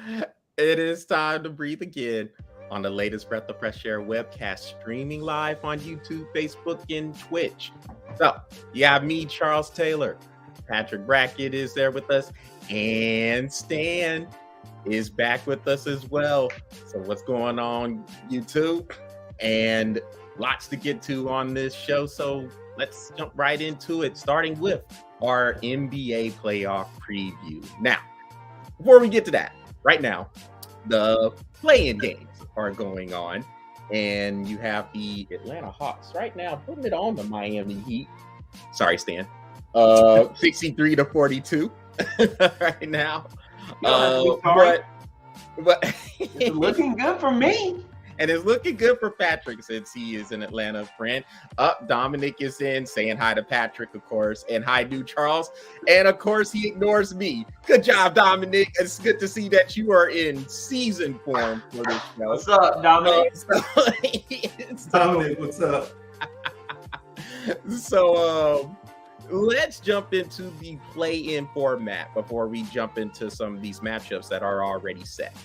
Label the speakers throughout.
Speaker 1: It is time to breathe again on the latest Breath of Fresh Air webcast, streaming live on YouTube, Facebook, and Twitch. So, you have me, Charles Taylor. Patrick Brackett is there with us, and Stan is back with us as well. So, what's going on, YouTube? And lots to get to on this show. So, let's jump right into it, starting with our NBA playoff preview. Now, before we get to that, right now, the play-in games are going on, and you have the Atlanta Hawks right now putting it on the Miami Heat. Sorry, Stan. 63-42 right now. But
Speaker 2: it's looking good for me.
Speaker 1: And it's looking good for Patrick since he is an Atlanta friend. Dominic is in, saying hi to Patrick, of course, and hi to Charles. And of course, he ignores me. Good job, Dominic. It's good to see that you are in season form for this show.
Speaker 2: What's up, Dominic?
Speaker 3: Dominic, what's up?
Speaker 1: So, let's jump into the play-in format before we jump into some of these matchups that are already set.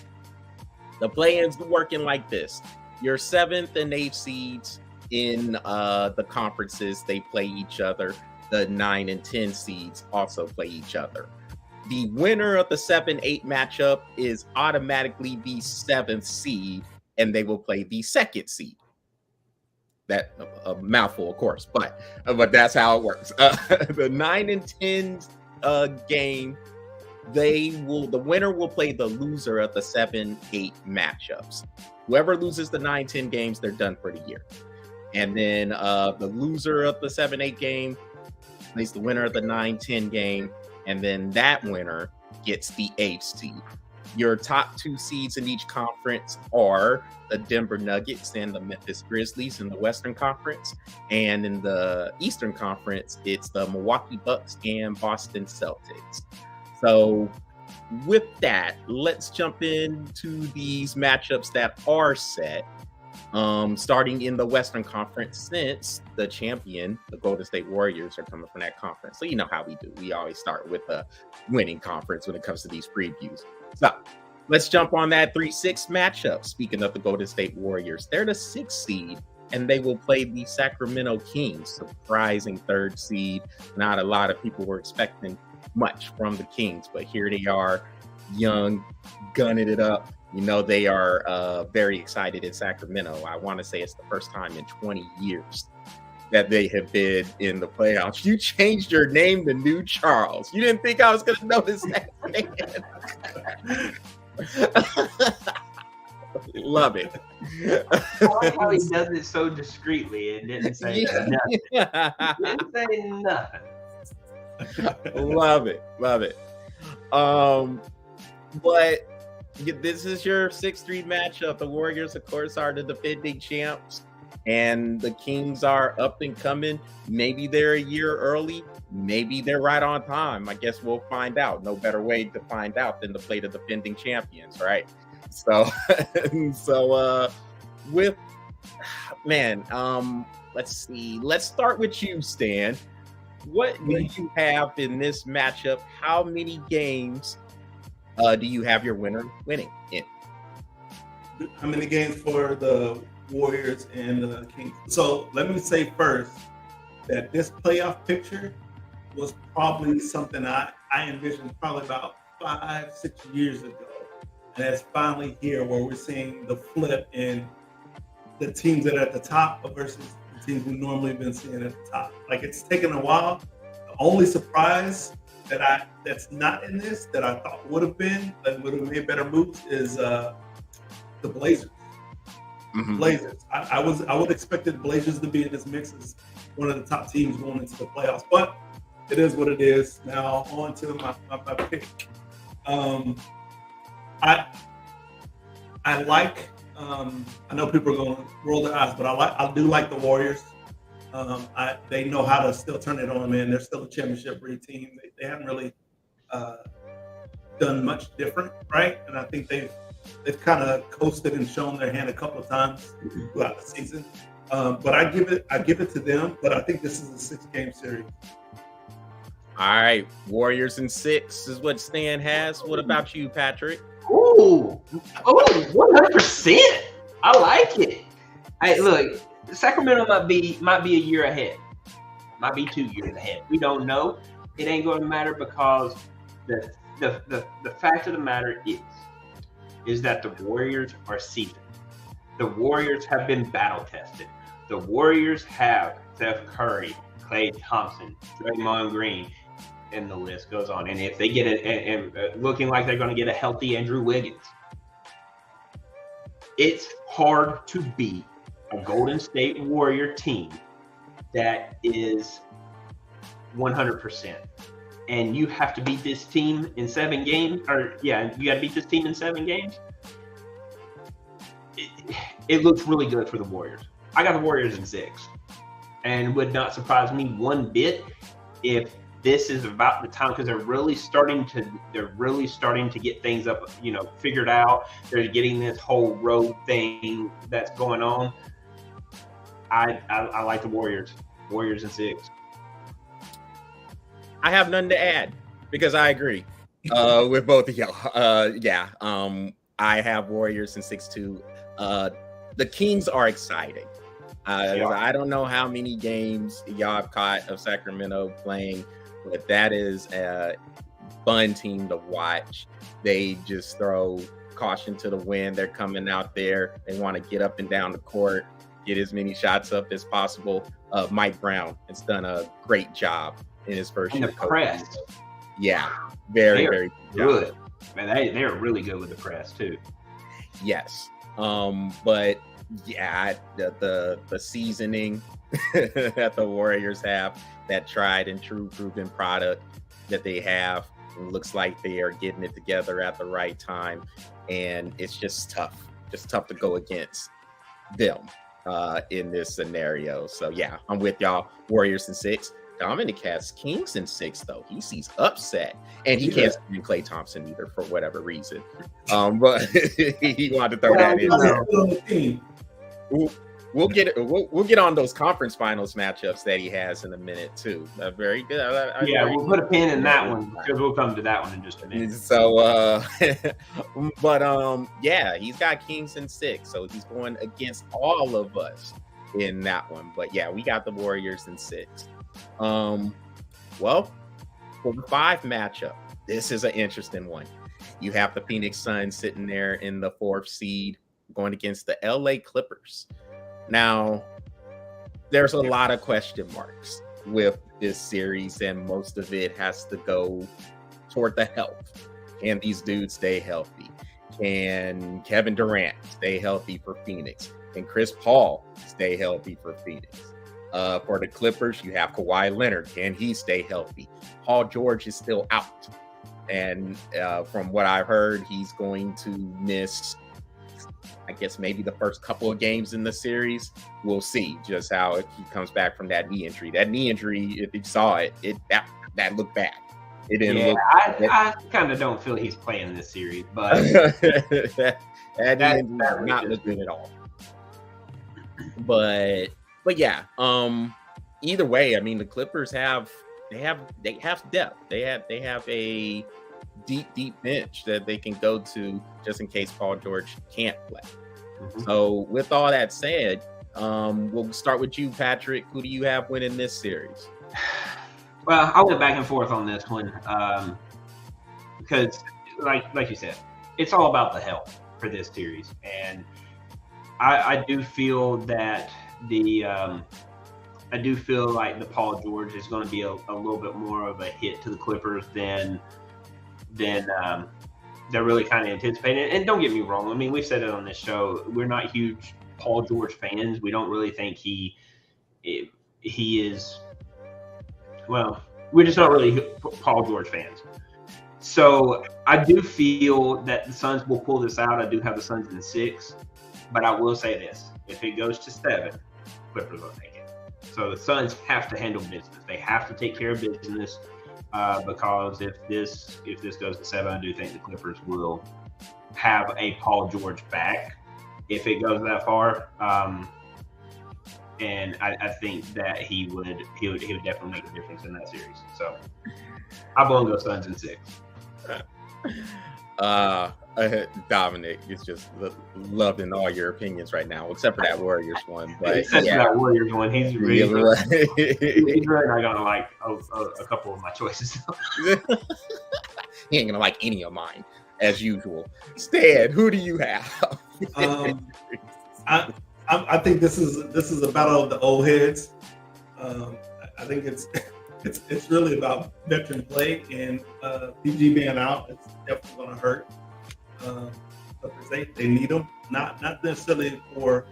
Speaker 1: The play-in's working like this. Your 7th and 8th seeds in the conferences, they play each other. The 9 and 10 seeds also play each other. The winner of the 7-8 matchup is automatically the 7th seed, and they will play the 2nd seed. That a mouthful, of course, but that's how it works. The 9 and 10 game, the winner will play the loser of the 7-8 matchups. Whoever loses the 9-10 games, they're done for the year. And then the loser of the 7-8 game plays the winner of the 9-10 game, and then that winner gets the 8th seed. Your top 2 seeds in each conference are the Denver Nuggets and the Memphis Grizzlies in the Western Conference. And in the Eastern Conference, it's the Milwaukee Bucks and Boston Celtics. So with that, let's jump into these matchups that are set. Starting in the Western Conference, since the champion, the Golden State Warriors, are coming from that conference. So you know how we do. We always start with the winning conference when it comes to these previews. So let's jump on that 3-6 matchup. Speaking of the Golden State Warriors, they're the 6th seed, and they will play the Sacramento Kings, surprising 3rd seed. Not a lot of people were expecting much from the Kings, but here they are, young, gunning it up. You know, they are very excited in Sacramento. I want to say it's the first time in 20 years that they have been in the playoffs. You changed your name to New Charles. You didn't think I was going to notice that. Love it.
Speaker 2: I like how he does it so discreetly and didn't say nothing. Didn't say nothing.
Speaker 1: Love it. But this is your 6-3 matchup. The Warriors, of course, are the defending champs, and the Kings are up and coming. Maybe they're a year early. Maybe they're right on time. I guess we'll find out. No better way to find out than to play the defending champions, right? So, let's see. Let's start with you, Stan. What do you have in this matchup? How many games do you have your winner winning in?
Speaker 3: How many games for the Warriors and the Kings? So let me say first that this playoff picture was probably something I envisioned probably about 5-6 years ago. And it's finally here where we're seeing the flip in the teams that are at the top versus the teams we've normally been seeing at the top. Like, it's taken a while. The only surprise that's not in this that I thought would have been, that would have made better moves, is the Blazers. Mm-hmm. Blazers. I would expect the Blazers to be in this mix as one of the top teams going into the playoffs, but it is what it is. Now on to my pick. I like. I know people are going to roll their eyes, but I do like the Warriors. They know how to still turn it on, man. They're still a championship team. They haven't really done much different, right? And I think they've kind of coasted and shown their hand a couple of times throughout the season. But I give it to them. But I think this is a 6-game series.
Speaker 1: All right, Warriors in 6 is what Stan has. What about you, Patrick?
Speaker 2: Ooh, 100%. I like it. Hey, look, Sacramento might be a year ahead. Might be 2 years ahead. We don't know. It ain't going to matter because the fact of the matter is that the Warriors are seasoned. The Warriors have been battle tested. The Warriors have Steph Curry, Klay Thompson, Draymond Green, and the list goes on. And if they get it, and looking like they're going to get a healthy Andrew Wiggins, it's hard to beat a Golden State Warrior team that is 100%. And you have to beat this team in 7 games, you got to beat this team in 7 games. It looks really good for the Warriors. I got the Warriors in 6, and would not surprise me one bit if this is about the time, because they're really starting to get things up, figured out. They're getting this whole road thing that's going on. I like the Warriors in 6.
Speaker 1: I have nothing to add because I agree with both of y'all. I have Warriors in 6 too. The Kings are exciting. I don't know how many games y'all have caught of Sacramento playing, but that is a fun team to watch. They just throw caution to the wind. They're coming out there. They want to get up and down the court, get as many shots up as possible. Mike Brown has done a great job in his first year.
Speaker 2: The press.
Speaker 1: Yeah, very
Speaker 2: good. Man, they are really good with the press too.
Speaker 1: Yes. But yeah, the seasoning that the Warriors have, that tried and true proven product that they have, it looks like they are getting it together at the right time, and it's just tough to go against them in this scenario. So yeah, I'm with y'all. Warriors in 6. Dominic has Kings in 6 though. He sees upset, and he can't stand Klay Thompson either for whatever reason. But he wanted to throw that in. We'll get on those conference finals matchups that he has in a minute too. Very good.
Speaker 2: We'll put a pin in that one because we'll come to that one in just a minute.
Speaker 1: So, but he's got Kings in 6, so he's going against all of us in that one. But yeah, we got the Warriors in 6. Well, for the 5 matchup, this is an interesting one. You have the Phoenix Suns sitting there in the 4th seed going against the LA Clippers. Now, there's a lot of question marks with this series, and most of it has to go toward the health. Can these dudes stay healthy? Can Kevin Durant stay healthy for Phoenix? Can Chris Paul stay healthy for Phoenix? For the Clippers, you have Kawhi Leonard. Can he stay healthy? Paul George is still out. And from what I've heard, he's going to miss, I guess, maybe the first couple of games in the series. We'll see just how he comes back from that knee injury. That knee injury, if you saw it, that looked bad. It didn't look.
Speaker 2: I kind of don't feel he's playing this series, but
Speaker 1: that knee injury not look good at all. But yeah, either way, I mean, the Clippers have depth. They have a deep bench that they can go to just in case Paul George can't play. Mm-hmm. So with all that said, we'll start with you, Patrick. Who do you have winning this series?
Speaker 2: Well, I went back and forth on this one because, like you said, it's all about the health for this series, and I do feel that I do feel like the Paul George is going to be a little bit more of a hit to the Clippers than they're really kind of anticipating. And don't get me wrong, I mean, we've said it on this show, we're not huge Paul George fans. We don't really think he is, well, we're just not really Paul George fans. So I do feel that the Suns will pull this out. I do have the Suns in 6, but I will say this: if it goes to 7, Clippers will take it. So the Suns have to handle business. They have to take care of business because if this goes to 7, I do think the Clippers will have a Paul George back. If it goes that far, and I think that he would definitely make a difference in that series. So I'm going to go Suns in 6.
Speaker 1: Dominic is just loving all your opinions right now, except for that Warriors one. But
Speaker 2: except for that Warriors one, he's really not gonna like a couple of my choices.
Speaker 1: He ain't gonna like any of mine, as usual. Stan, who do you have?
Speaker 3: I think this is a battle of the old heads. I think it's really about veteran play, and PG being out, it's definitely going to hurt. They need them, not necessarily for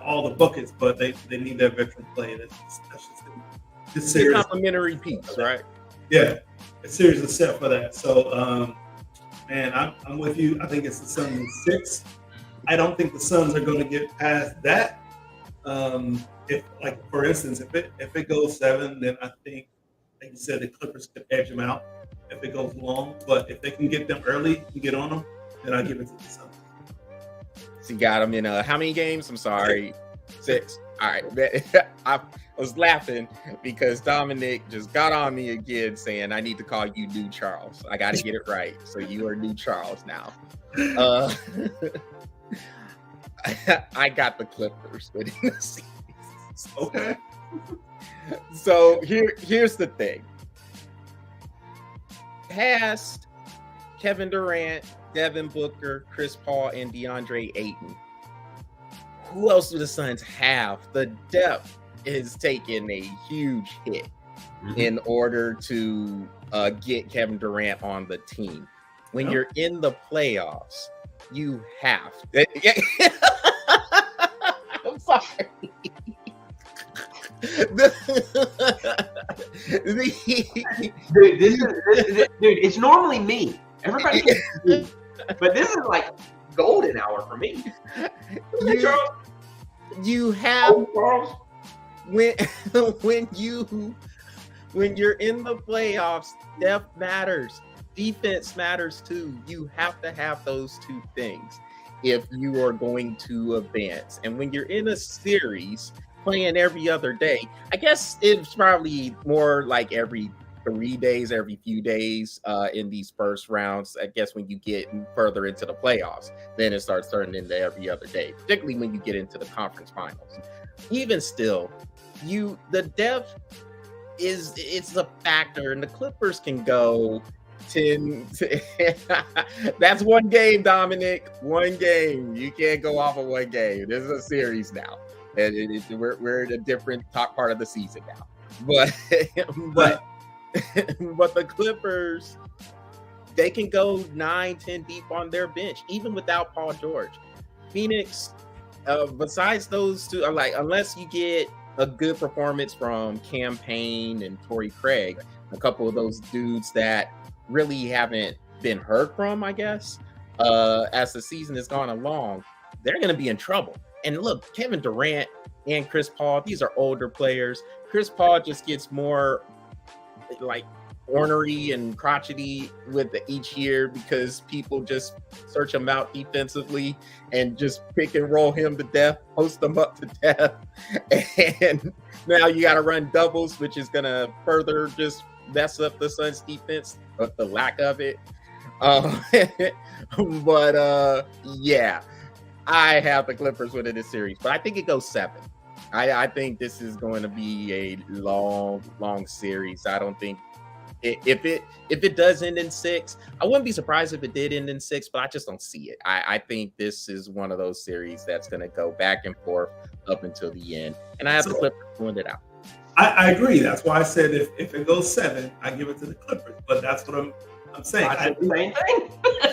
Speaker 3: all the buckets, but they need that veteran play. That's just this series.
Speaker 1: Complimentary piece, right?
Speaker 3: Yeah, a series is set for that. So, man, I'm with you. I think it's the Suns in 6. I don't think the Suns are going to get past that. If, like, for instance, if it goes 7, then I think, like you said, the Clippers could edge them out if it goes long. But if they can get them early and get on them, then I give it to the Suns.
Speaker 1: So you got them in how many games? I'm sorry, 6. All right, I was laughing because Dominic just got on me again saying I need to call you New Charles. I got to get it right. So you are New Charles now. I got the Clippers winning the series.
Speaker 3: Okay.
Speaker 1: So here's the thing. Past Kevin Durant, Devin Booker, Chris Paul, and DeAndre Ayton, who else do the Suns have? The depth is taking a huge hit in order to get Kevin Durant on the team. When you're in the playoffs, you have. I'm sorry.
Speaker 2: Dude, it's normally me. Everybody gets me. But this is like golden hour for me.
Speaker 1: You have when you're in the playoffs, depth matters. Defense matters too. You have to have those two things if you are going to advance. And when you're in a series playing every other day, I guess it's probably more like every 3 days, every few days in these first rounds. I guess when you get further into the playoffs, then it starts turning into every other day, particularly when you get into the conference finals. Even still, the depth it's a factor, and the Clippers can go 10. That's one game, Dominic. One game. You can't go off of one game. This is a series now, and we're in a different top part of the season now. But the Clippers, they can go 9-10 deep on their bench, even without Paul George. Phoenix, besides those two, unless you get a good performance from Cam Payne and Torrey Craig, a couple of those dudes that really haven't been heard from, I guess, as the season has gone along, they're going to be in trouble. And look, Kevin Durant and Chris Paul, these are older players. Chris Paul just gets more like ornery and crotchety with each year because people just search him out defensively and just pick and roll him to death, post him up to death. And now you got to run doubles, which is going to further just mess up the Suns defense, but the lack of it. Yeah, I have the Clippers winning this series, but I think it goes 7. I think this is going to be a long series. I don't think if it does end in 6, I wouldn't be surprised if it did end in 6, but I just don't see it. I think this is one of those series that's going to go back and forth up until the end, and I have the Clippers win it out.
Speaker 3: I agree. That's why I said if it goes 7, I give it to the Clippers. But that's what I'm saying.
Speaker 2: I did the same thing.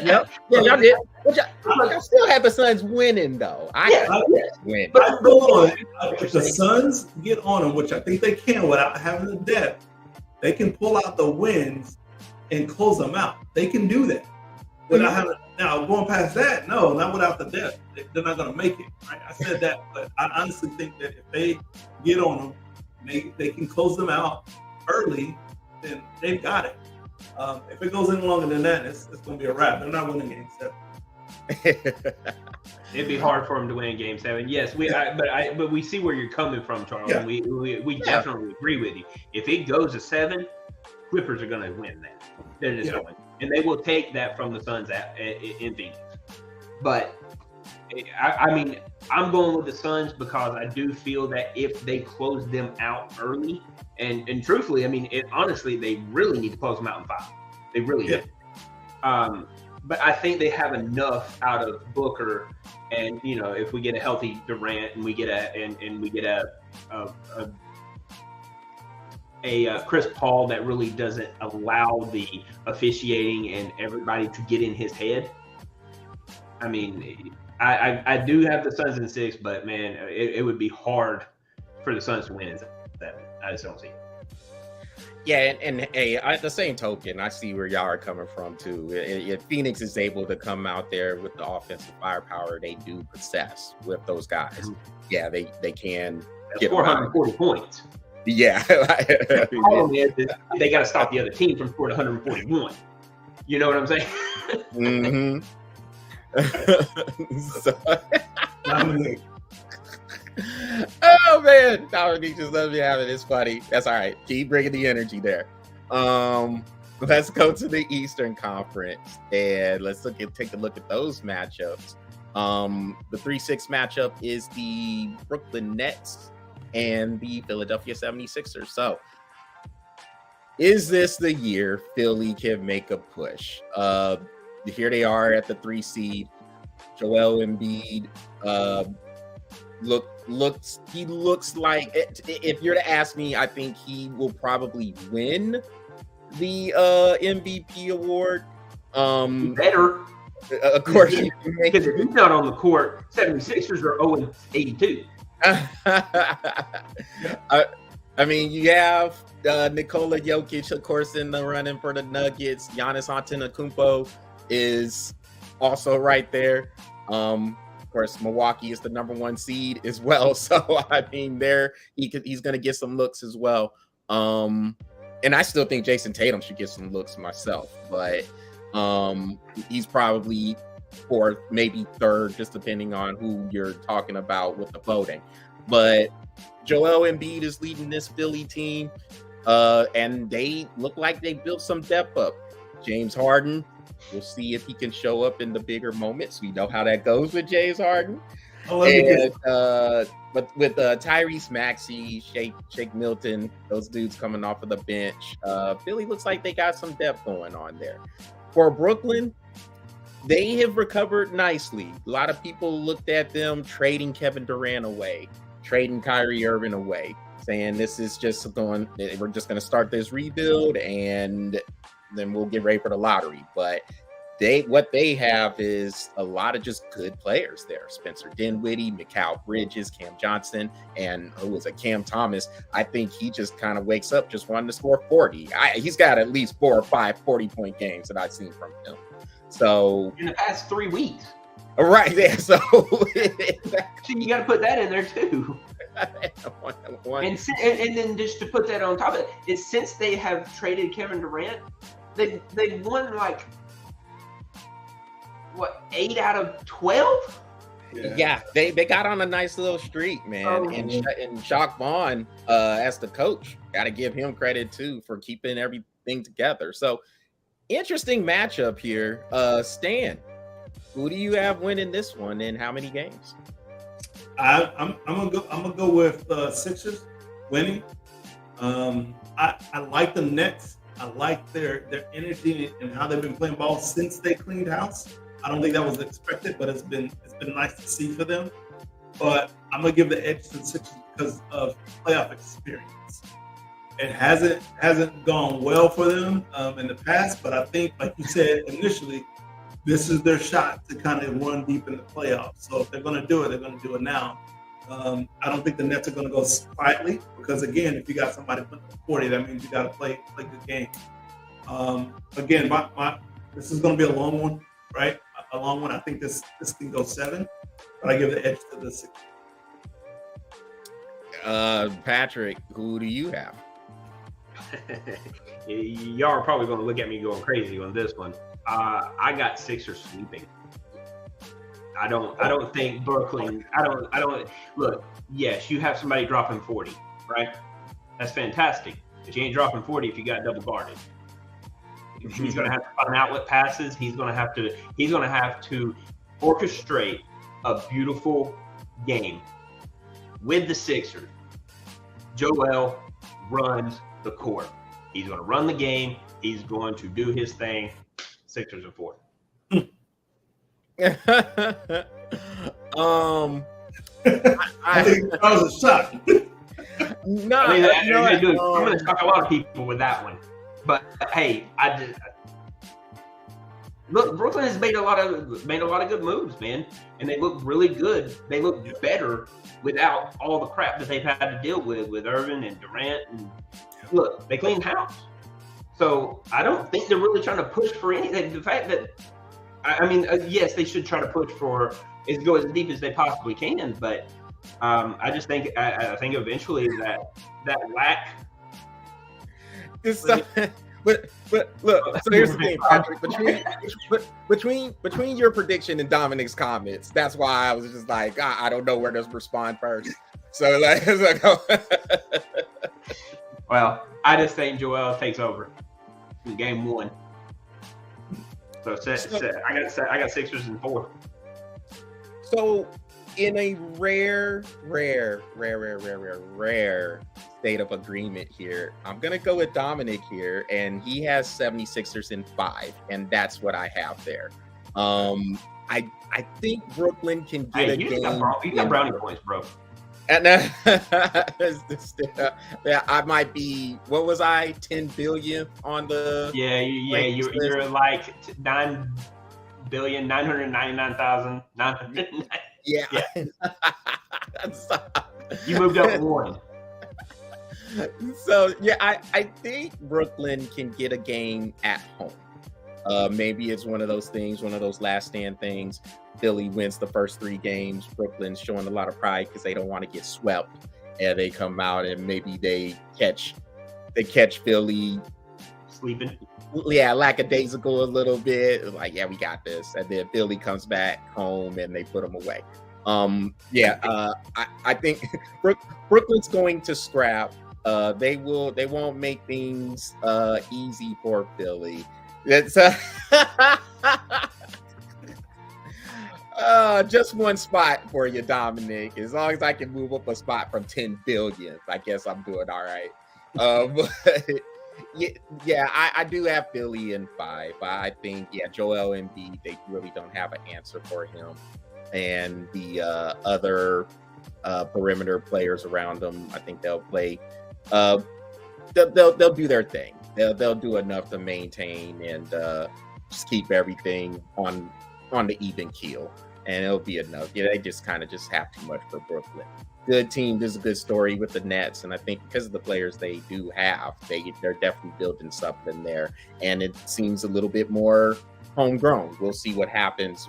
Speaker 1: Yep. Yeah, y'all did. I still have the Suns winning, though. I win.
Speaker 3: But go on. If the Suns get on them, which I think they can without having the depth, they can pull out the wins and close them out. They can do that. Without having, now, going past that, no, not without the depth. They're not going to make it. Right? I said that, but I honestly think that if they get on them, they can close them out early, then they've got it. If it goes any longer than that, it's going to be a wrap. They're not winning game 7.
Speaker 2: It'd be hard for him to win Game 7. Yes, but we see where you're coming from, Charles.
Speaker 3: Yeah.
Speaker 2: We definitely agree with you. If it goes to 7, Clippers are going to win that. They're just going, and they will take that from the Suns in Phoenix. But I mean, I'm going with the Suns because I do feel that if they close them out early, and truthfully, I mean, honestly, they really need to close them out in 5. They really do. But I think they have enough out of Booker, and if we get a healthy Durant and we get a Chris Paul that really doesn't allow the officiating and everybody to get in his head. I mean, I do have the Suns in 6, but man, it would be hard for the Suns to win in 7. I just don't see it.
Speaker 1: Yeah, and hey, at the same token, I see where y'all are coming from too. If Phoenix is able to come out there with the offensive firepower they do possess with those guys, yeah, they can get
Speaker 2: 440 points.
Speaker 1: Yeah.
Speaker 2: The problem is they got to stop the other team from scoring 141. You know what I'm saying?
Speaker 1: Mm-hmm. Oh man, Dominique just let me have it. It's funny. That's all right. Keep bringing the energy there. Let's go to the Eastern Conference and let's take a look at those matchups. The 3-6 matchup is the Brooklyn Nets and the Philadelphia 76ers. So, is this the year Philly can make a push? Here they are at the 3 seed. Joel Embiid looks like, if you're to ask me, I think he will probably win the MVP award.
Speaker 2: Better.
Speaker 1: Of course,
Speaker 2: because if he's not on the court, 76ers are 0-82.
Speaker 1: I mean, you have Nikola Jokic, of course, in the running for the Nuggets. Giannis Antetokounmpo is also right there. Of course, Milwaukee is the number 1 seed as well. So, I mean, he's going to get some looks as well. And I still think Jason Tatum should get some looks myself. But he's probably 4th, maybe 3rd, just depending on who you're talking about with the voting. But Joel Embiid is leading this Philly team. And they look like they built some depth up. James Harden, we'll see if he can show up in the bigger moments. We know how that goes with James Harden. But with Tyrese Maxey, Shake Milton, those dudes coming off of the bench, Philly looks like they got some depth going on there. For Brooklyn, they have recovered nicely. A lot of people looked at them trading Kevin Durant away, trading Kyrie Irving away, saying we're just going to start this rebuild and then we'll get ready for the lottery. But what they have is a lot of just good players there. Spencer Dinwiddie, Mikal Bridges, Cam Johnson, and who was Cam Thomas. I think he just kind of wakes up just wanting to score 40. He's got at least 4 or 5 40-point games that I've seen from him. So
Speaker 2: in the past 3 weeks.
Speaker 1: Right there. So
Speaker 2: you got to put that in there too. And then just to put that on top of it, since they have traded Kevin Durant, they've won like 8 out of 12.
Speaker 1: Yeah, they got on a nice little streak, man. And Jacques Vaughn, as the coach, got to give him credit too for keeping everything together. So interesting matchup here. Stan, who do you have winning this one and how many games?
Speaker 3: I'm gonna go with Sixers winning. I like the Nets. I like their energy and how they've been playing ball since they cleaned house. I don't think that was expected, but it's been nice to see for them. But I'm gonna give the edge to the Sixers because of playoff experience. It hasn't gone well for them in the past, but I think, like you said initially, this is their shot to kind of run deep in the playoffs. So if they're going to do it, they're going to do it now. I don't think the Nets are going to go quietly because, again, if you got somebody putting up 40, that means you got to play good game. Again, this is going to be a long one, right? A long one. I think this can go 7, but I give the edge to the 6.
Speaker 1: Patrick, who do you have?
Speaker 2: Y'all are probably going to look at me going crazy on this one. I got Sixers sweeping. I don't think Brooklyn. I don't look. Yes, you have somebody dropping 40, right? That's fantastic. But you ain't dropping 40 if you got double guarded. He's going to have to find outlet passes. He's going to have to orchestrate a beautiful game with the Sixers. Joel runs the court. He's going to run the game. He's going to do his thing. Sixers are 4.
Speaker 3: I think that was a shock.
Speaker 1: No,
Speaker 2: I'm going to shock a lot of people with that one. But hey, look. Brooklyn has made a lot of good moves, man, and they look really good. They look better without all the crap that they've had to deal with Irvin and Durant. And look, they cleaned house. So I don't think they're really trying to push for anything. The fact that, yes, they should try to push for go as deep as they possibly can. But I just think I think eventually that lack.
Speaker 1: But look. So here's the thing, Patrick. Between your prediction and Dominic's comments, that's why I was just like, I don't know where to respond first. So like,
Speaker 2: well, I just think Joel takes over in game 1. So I got Sixers in 4.
Speaker 1: So in a rare state of agreement here, I'm going to go with Dominic here, and he has 76ers in 5, and that's what I have there. I think Brooklyn can get a game.
Speaker 2: You got brownie points, bro.
Speaker 1: And yeah, I might be. What was I? 10 billion on the.
Speaker 2: Yeah. You're like 9,999,000.
Speaker 1: Yeah.
Speaker 2: You moved up 1.
Speaker 1: So yeah, I think Brooklyn can get a game at home. Maybe it's one of those things, one of those last stand things. Philly wins the first 3 games. Brooklyn's showing a lot of pride because they don't want to get swept, and they come out and maybe they catch Philly
Speaker 2: sleeping.
Speaker 1: Yeah, lackadaisical a little bit. Like, yeah, we got this, and then Philly comes back home and they put them away. I think Brooklyn's going to scrap. They won't make things easy for Philly. It's just one spot for you, Dominic. As long as I can move up a spot from 10 billion, I guess I'm doing all right. But I do have Philly in 5. I think, Joel Embiid, they really don't have an answer for him. And the other perimeter players around them, I think they'll play. They'll do their thing. They'll do enough to maintain and just keep everything on the even keel, and it'll be enough. They just have too much for Brooklyn. Good team. This is a good story with the Nets, and I think because of the players they do have, they're definitely building something there, and it seems a little bit more homegrown. We'll see what happens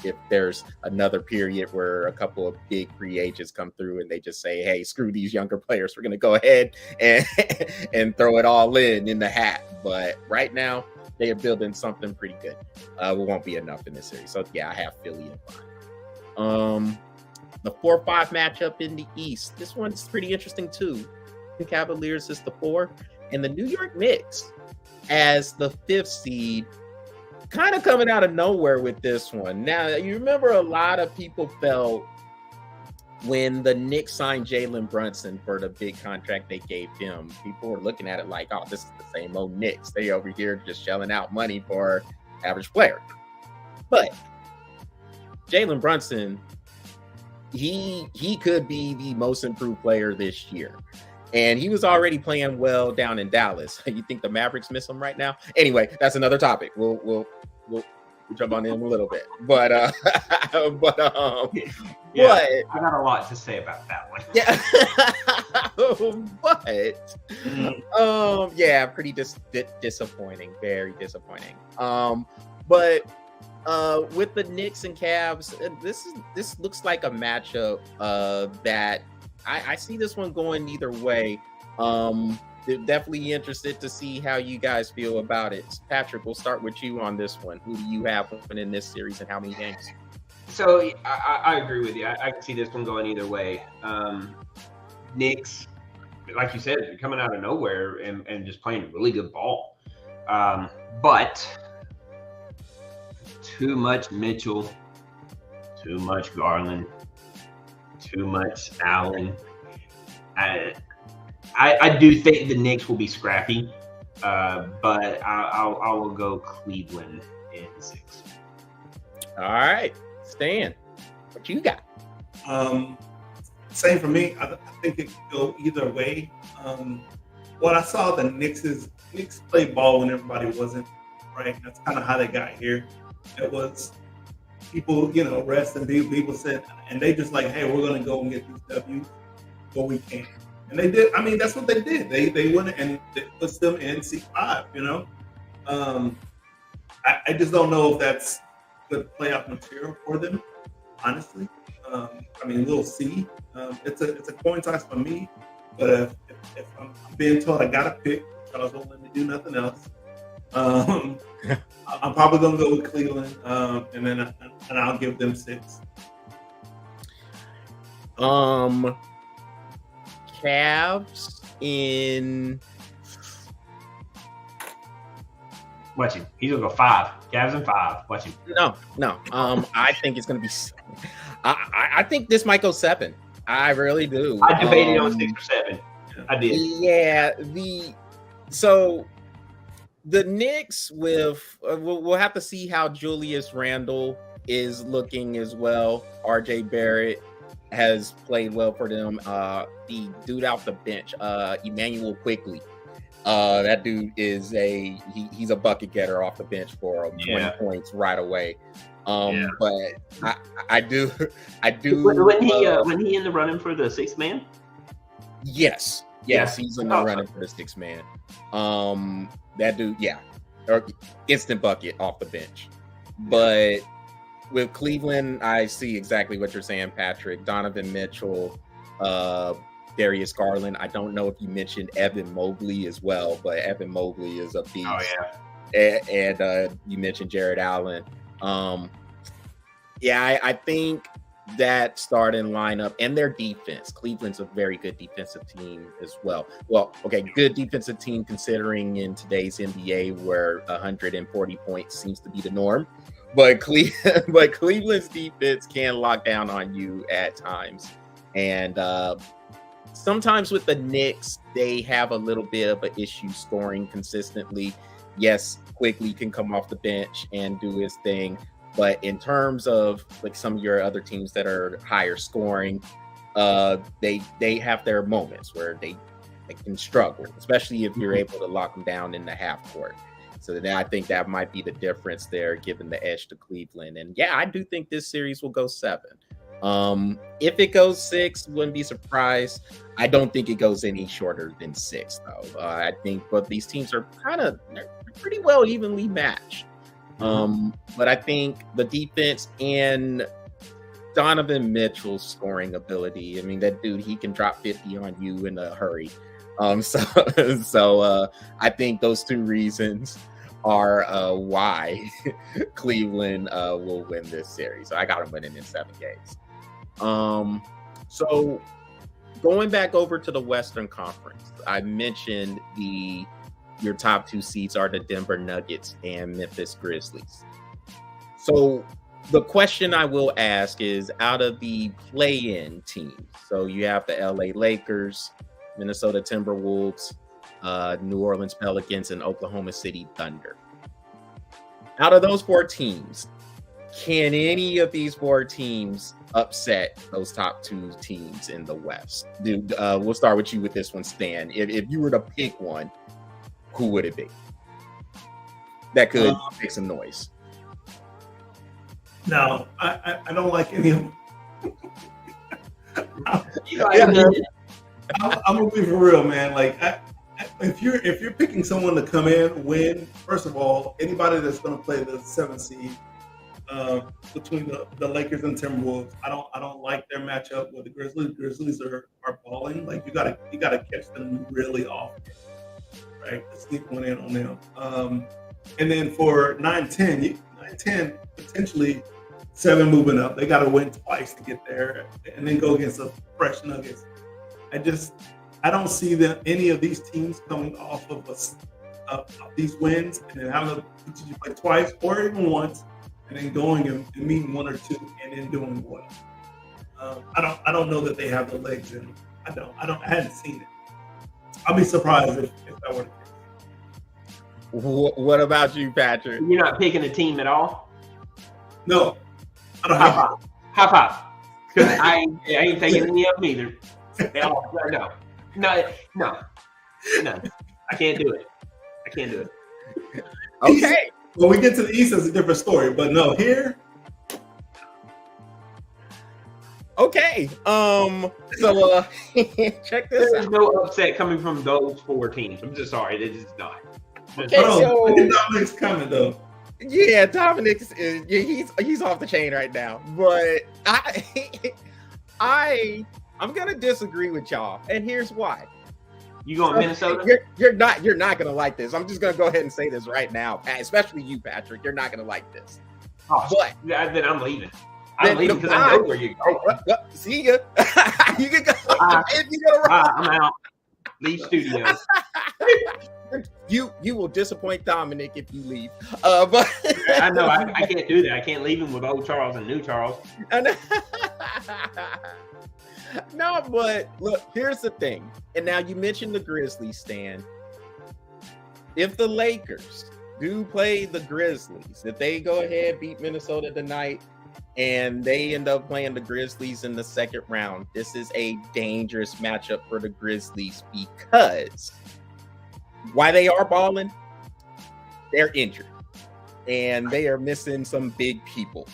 Speaker 1: if there's another period where a couple of big free agents come through and they just say, hey, screw these younger players, we're going to go ahead and throw it all in the hat. But right now they are building something pretty good. It won't be enough in this series. So I have Philly in 5. The 4-5 matchup in the East, this one's pretty interesting too. The Cavaliers is the 4 and the New York Knicks as the 5th seed, kind of coming out of nowhere with this one. Now, you remember a lot of people felt when the Knicks signed Jalen Brunson for the big contract they gave him, people were looking at it like, oh, this is the same old Knicks. They over here just shelling out money for average player. But Jalen Brunson, he could be the most improved player this year. And he was already playing well down in Dallas. You think the Mavericks miss him right now? Anyway, that's another topic. We'll jump on in a little bit. But I got
Speaker 2: a lot to say about that one.
Speaker 1: Yeah. Pretty disappointing. Very disappointing. But with the Knicks and Cavs, this looks like a matchup that I see this one going either way. Definitely interested to see how you guys feel about it. Patrick, we'll start with you on this one. Who do you have in this series and how many games?
Speaker 2: So I agree with you. I can see this one going either way. Knicks, like you said, they're coming out of nowhere and just playing really good ball. But too much Mitchell, too much Garland, too much Allen. I do think the Knicks will be scrappy, but I will go Cleveland in 6.
Speaker 1: All right, Stan, what you got?
Speaker 3: Same for me. I think it could go either way. What I saw the Knicks play ball when everybody wasn't, right? That's kind of how they got here. It was people, rest and people said, and they just like, hey, we're going to go and get these W's, but we can't. And they did. I mean, that's what they did. They went and it puts them in C5. I just don't know if that's good playoff material for them, honestly. We'll see. It's a coin toss for me. But if I'm being told I got to pick, Charles won't let me do nothing else. I'm probably gonna go with Cleveland, and I'll give them 6.
Speaker 1: Cavs in.
Speaker 2: Watch him. He's gonna go 5. Cavs in 5. Watch him.
Speaker 1: No. I think it's gonna be. I think this might go 7. I really do.
Speaker 2: I debated on 6 or 7. I did.
Speaker 1: Yeah. The Knicks we'll have to see how Julius Randle is looking as well. RJ Barrett has played well for them. The dude off the bench, Emmanuel Quickly. That dude is he's a bucket getter off the bench for 20 points right away. But I do.
Speaker 2: When he in the running for the 6th man?
Speaker 1: Yes, he's in the running for the 6th man. That dude, or instant bucket off the bench. But with Cleveland, I see exactly what you're saying, Patrick. Donovan Mitchell, Darius Garland. I don't know if you mentioned Evan Mobley as well, but Evan Mobley is a beast.
Speaker 2: Oh yeah.
Speaker 1: And you mentioned Jared Allen. I think that starting lineup and their defense. Cleveland's a very good defensive team as well. Good defensive team considering in today's NBA where 140 points seems to be the norm. But Cleveland's defense can lock down on you at times. And sometimes with the Knicks, they have a little bit of an issue scoring consistently. Yes, Quickly can come off the bench and do his thing. But in terms of like some of your other teams that are higher scoring, they have their moments where they can struggle, especially if you're able to lock them down in the half court. So I think that might be the difference there, given the edge to Cleveland. And I do think this series will go 7. If it goes 6, wouldn't be surprised. I don't think it goes any shorter than 6, though. I think both these teams are they're pretty well evenly matched. But I think the defense and Donovan Mitchell's scoring ability, I mean, that dude, he can drop 50 on you in a hurry. So I think those 2 reasons are why Cleveland will win this series. So I got them winning in 7 games. So going back over to the Western Conference, I mentioned your top 2 seeds are the Denver Nuggets and Memphis Grizzlies. So the question I will ask is, out of the play-in teams, so you have the LA Lakers, Minnesota Timberwolves, New Orleans Pelicans, and Oklahoma City Thunder. Out of those 4 teams, can any of these 4 teams upset those top 2 teams in the West? Dude, we'll start with you with this one, Stan. If you were to pick one, who would it be that could make some noise?
Speaker 3: No, I don't like any of them. I'm gonna be for real, man. Like, if you're picking someone to come in, win. First of all, anybody that's gonna play the 7th seed between the Lakers and Timberwolves, I don't like their matchup with the Grizzlies. Grizzlies are balling. Like, you gotta catch them really often. Right, to sneak one in on them. And then for 9-10 potentially 7 moving up. They got to win twice to get there, and then go against the fresh Nuggets. I don't see any of these teams coming off of these wins and then having to play twice or even once, and then going and meeting 1 or 2 and then doing well. I don't know that they have the legs in them. I hadn't seen it. I'll be surprised if that were the case.
Speaker 1: What about you, Patrick?
Speaker 2: You're not picking a team at all?
Speaker 3: No. I don't
Speaker 2: High five. Because I ain't taking any of them either. They all no. I can't do it.
Speaker 1: Okay.
Speaker 3: When we get to the East, it's a different story. But no, here.
Speaker 1: Okay. So check this
Speaker 2: There's
Speaker 1: out.
Speaker 2: no upset coming from those 4 teams. I'm just sorry. They're just not.
Speaker 1: Okay,
Speaker 3: I think Dominic's coming though.
Speaker 1: Yeah, Dominic he's off the chain right now. But I'm gonna disagree with y'all, and here's why.
Speaker 2: You going Minnesota?
Speaker 1: You're not gonna like this. I'm just gonna go ahead and say this right now, especially you, Patrick. You're not gonna like this.
Speaker 2: Oh,
Speaker 1: but
Speaker 2: then I'm leaving. I'm leaving because I know where you're going.
Speaker 1: See ya. You can go. If you go
Speaker 2: I'm out. Leave studio.
Speaker 1: You will disappoint Dominic if you leave. But
Speaker 2: I know I can't do that. I can't leave him with old Charles and new Charles.
Speaker 1: No, but look, here's the thing. And now you mentioned the Grizzlies, Stan. If the Lakers do play the Grizzlies, if they go ahead, beat Minnesota tonight, and they end up playing the Grizzlies in the second round, this is a dangerous matchup for the Grizzlies because while they are balling, they're injured and they are missing some big people.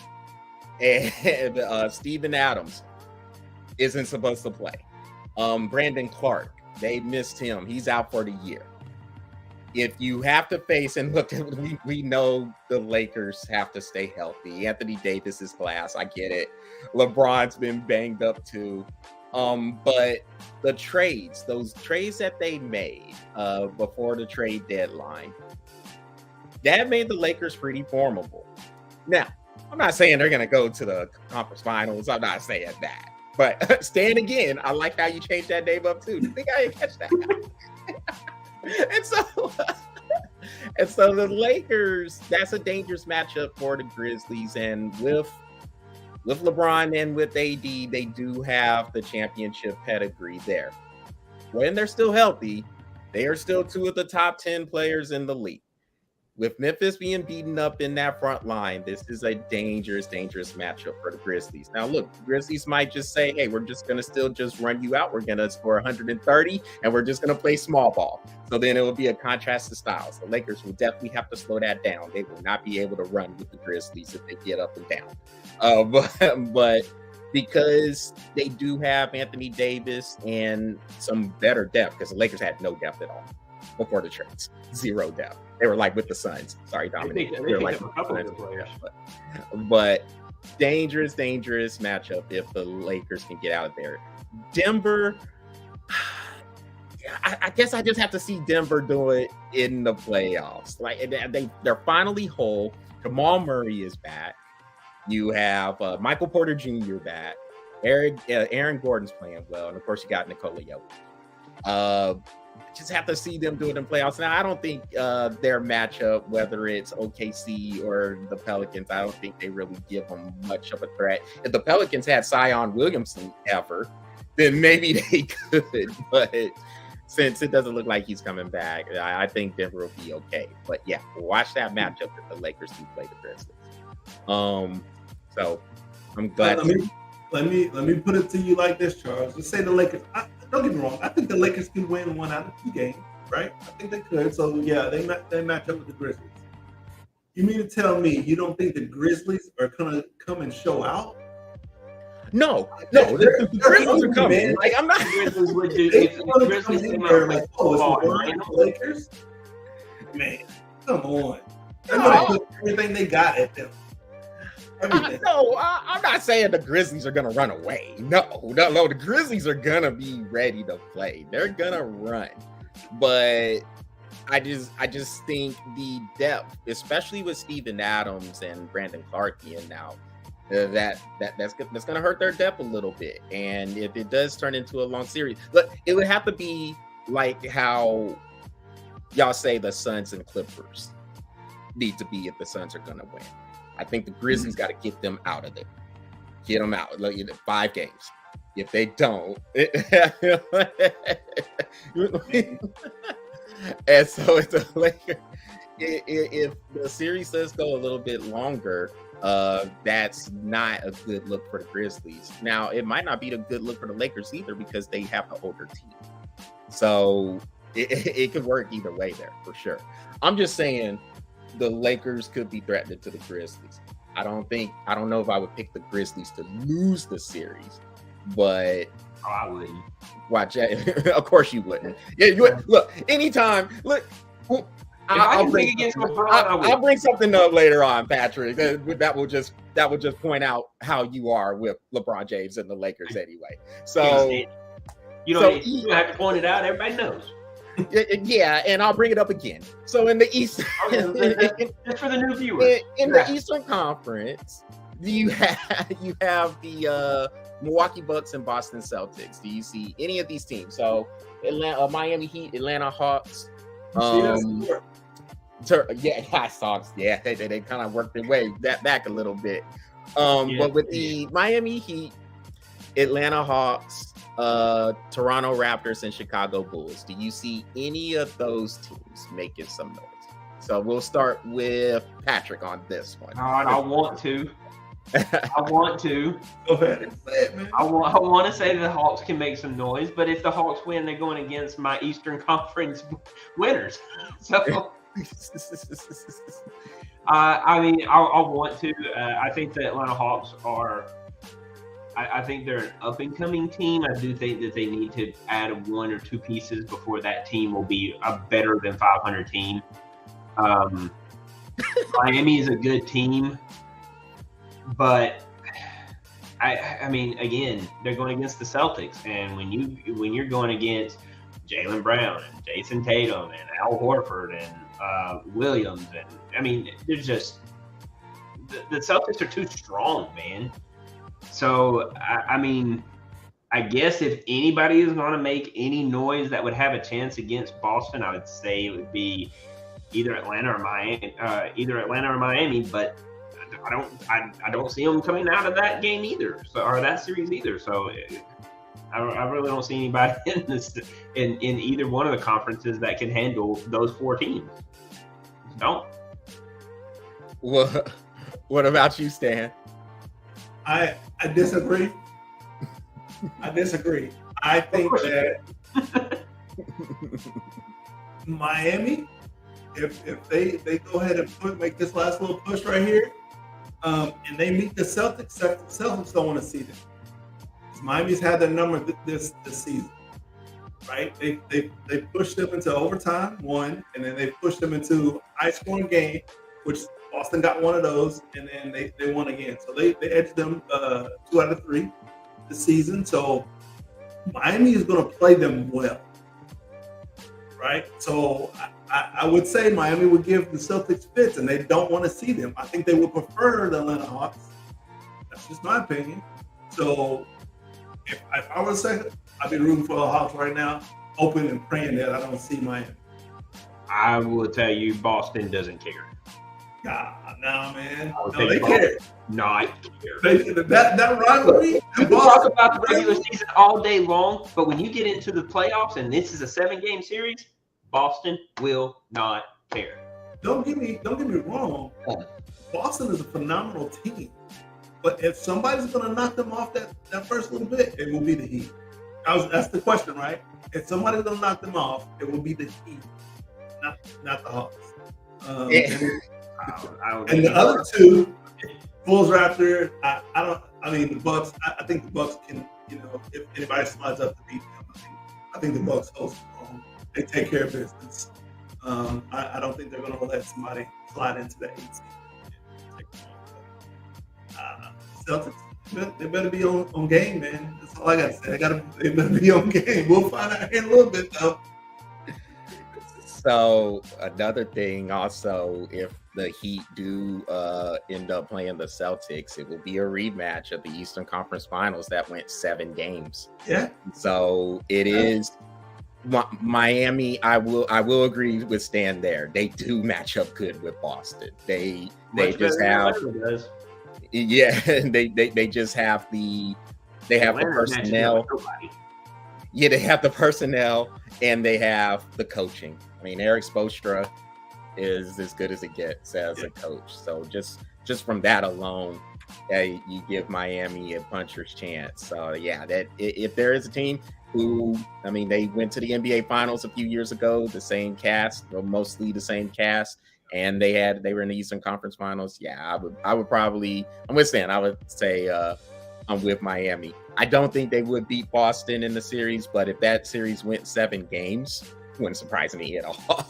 Speaker 1: And Steven Adams isn't supposed to play. Brandon Clark, they missed him. He's out for the year. If you have to face, and look, we know the Lakers have to stay healthy. Anthony Davis is class. I get it. LeBron's been banged up too. But the trades, those trades that they made before the trade deadline, that made the Lakers pretty formidable. Now, I'm not saying they're going to go to the conference finals. I'm not saying that. But Stan, again, I like how you changed that name up too. You think I didn't catch that? And so the Lakers, that's a dangerous matchup for the Grizzlies. And with LeBron and with AD, they do have the championship pedigree there. When they're still healthy, they are still 2 of the top 10 players in the league. With Memphis being beaten up in that front line, this is a dangerous matchup for the Grizzlies. Now, look, the Grizzlies might just say, hey, we're just going to still just run you out. We're going to score 130, and we're just going to play small ball. So then it will be a contrast to styles. The Lakers will definitely have to slow that down. They will not be able to run with the Grizzlies if they get up and down. But because they do have Anthony Davis and some better depth, because the Lakers had no depth at all before the trades. 0 depth. They were like with the Suns. Sorry, Dominic. They were like a couple of players. But dangerous matchup if the Lakers can get out of there. Denver, I guess I just have to see Denver do it in the playoffs. Like they're finally whole. Jamal Murray is back. You have Michael Porter Jr. back. Aaron Gordon's playing well, and of course you got Nikola Jokic. Just have to see them do it in playoffs. Now, I don't think their matchup, whether it's OKC or the Pelicans, I don't think they really give them much of a threat. If the Pelicans had Zion Williamson ever, then maybe they could. But since it doesn't look like he's coming back, I think Denver will be okay. But yeah, watch that matchup if the Lakers do play the Grizzlies. So I'm glad.
Speaker 3: Let me put it to you like this, Charles. Let's say the Lakers. Don't get me wrong. I think the Lakers can win 1 out of 2 games, right? I think they could. So yeah, they match up with the Grizzlies. You mean to tell me you don't think the Grizzlies are gonna come and show out?
Speaker 1: No, the Grizzlies are coming. Man. Like I'm not.
Speaker 2: Grizzlies would do. The Grizzlies came out like
Speaker 3: the Lakers. Man, come on. They're gonna put everything they got at them.
Speaker 1: No, I'm not saying the Grizzlies are gonna run away. No. The Grizzlies are gonna be ready to play. They're gonna run, but I just think the depth, especially with Steven Adams and Brandon Clark in now, That's going to hurt their depth a little bit. And if it does turn into a long series, look, it would have to be like how y'all say the Suns and Clippers need to be if the Suns are going to win. I think the Grizzlies got to get them out of there. Get them out. Like 5 games. If they don't, and so it's a Lakers. If the series does go a little bit longer, that's not a good look for the Grizzlies. Now, it might not be a good look for the Lakers either because they have the older team. So it could work either way there for sure. I'm just saying the Lakers could be threatened to the Grizzlies. I don't know if I would pick the Grizzlies to lose the series, but
Speaker 2: I wouldn't.
Speaker 1: Watch it. Of course you wouldn't. Yeah, you would. Look, anytime. Look, I'll bring something up later on, Patrick. That will just point out how you are with LeBron James and the Lakers anyway. So
Speaker 2: you don't have to point it out. Everybody knows.
Speaker 1: Yeah, and I'll bring it up again. So in the East,
Speaker 2: just for the new viewers,
Speaker 1: in the Eastern Conference, you have the Milwaukee Bucks and Boston Celtics. Do you see any of these teams? So Miami Heat, Atlanta Hawks. I saw. Yeah, they kind of worked their way back a little bit. But with the Miami Heat, Atlanta Hawks, Toronto Raptors, and Chicago Bulls, do you see any of those teams making some noise? So we'll start with Patrick on this one.
Speaker 2: I want to.
Speaker 3: Go ahead and say it, man.
Speaker 2: I want to say the Hawks can make some noise, but if the Hawks win, they're going against my Eastern Conference winners. So, I want to. I think the Atlanta Hawks are. I think they're an up-and-coming team. I do think that they need to add 1 or 2 pieces before that team will be a better than 500 team. Miami is a good team. But I mean, again, they're going against the Celtics, and when you're going against Jaylen Brown and Jason Tatum and Al Horford and Williams, and I mean, there's just the Celtics are too strong, man. So I mean, I guess if anybody is going to make any noise that would have a chance against Boston, I would say it would be either Atlanta or Miami, but I don't see them coming out of that game either, or that series either. So I really don't see anybody in either one of the conferences that can handle those 4 teams. Don't.
Speaker 1: Well, what about you, Stan?
Speaker 3: I disagree. I think that Miami, if they go ahead and make this last little push right here, and they meet the Celtics don't want to see them. Miami's had their number this season, right? They pushed them into overtime, won, and then they pushed them into a high-scoring game, which Boston got one of those, and then they won again. So they edged them 2 out of 3 this season. So Miami is going to play them well, right? So I would say Miami would give the Celtics fits, and they don't want to see them. I think they would prefer the Atlanta Hawks. That's just my opinion. So if I were to say it, I'd be rooting for the Hawks right now, hoping and praying that I don't see Miami.
Speaker 2: I will tell you, Boston doesn't care.
Speaker 3: Nah, man. No, they care.
Speaker 2: Not care.
Speaker 3: That rivalry.
Speaker 2: You can talk about the regular season all day long, but when you get into the playoffs and this is a 7-game series, Boston will not care.
Speaker 3: Don't get me wrong. Boston is a phenomenal team, but if somebody's going to knock them off that first little bit, it will be the Heat. That's the question, right? If somebody's going to knock them off, it will be the Heat, not the Hawks. And the other 2, Bulls, Raptors. The Bucks. I think the Bucks can. If anybody slides up to beat them, I think the Bucks hold strong. They take care of business. I don't think they're going to let somebody slide into the 8 seed. Celtics, they better be on game, man. That's all I got to say. They better be on game. We'll find out here in a little bit, though.
Speaker 1: So another thing also, if the Heat do end up playing the Celtics, it will be a rematch of the Eastern Conference Finals that went 7 games.
Speaker 3: Yeah.
Speaker 1: So it is Miami. I will agree with Stan there. They do match up good with Boston. They just have they just have the personnel. Yeah, they have the personnel and they have the coaching. I mean, Eric Spoelstra is as good as it gets as a coach. So just from that alone, you give Miami a puncher's chance. So yeah, that if there is a team who, I mean, they went to the NBA Finals a few years ago, the same cast, or mostly the same cast, and they were in the Eastern Conference Finals. Yeah, I would probably, I'm with Stan. I would say I'm with Miami. I don't think they would beat Boston in the series, but if that series went 7 games, wouldn't surprise me at all.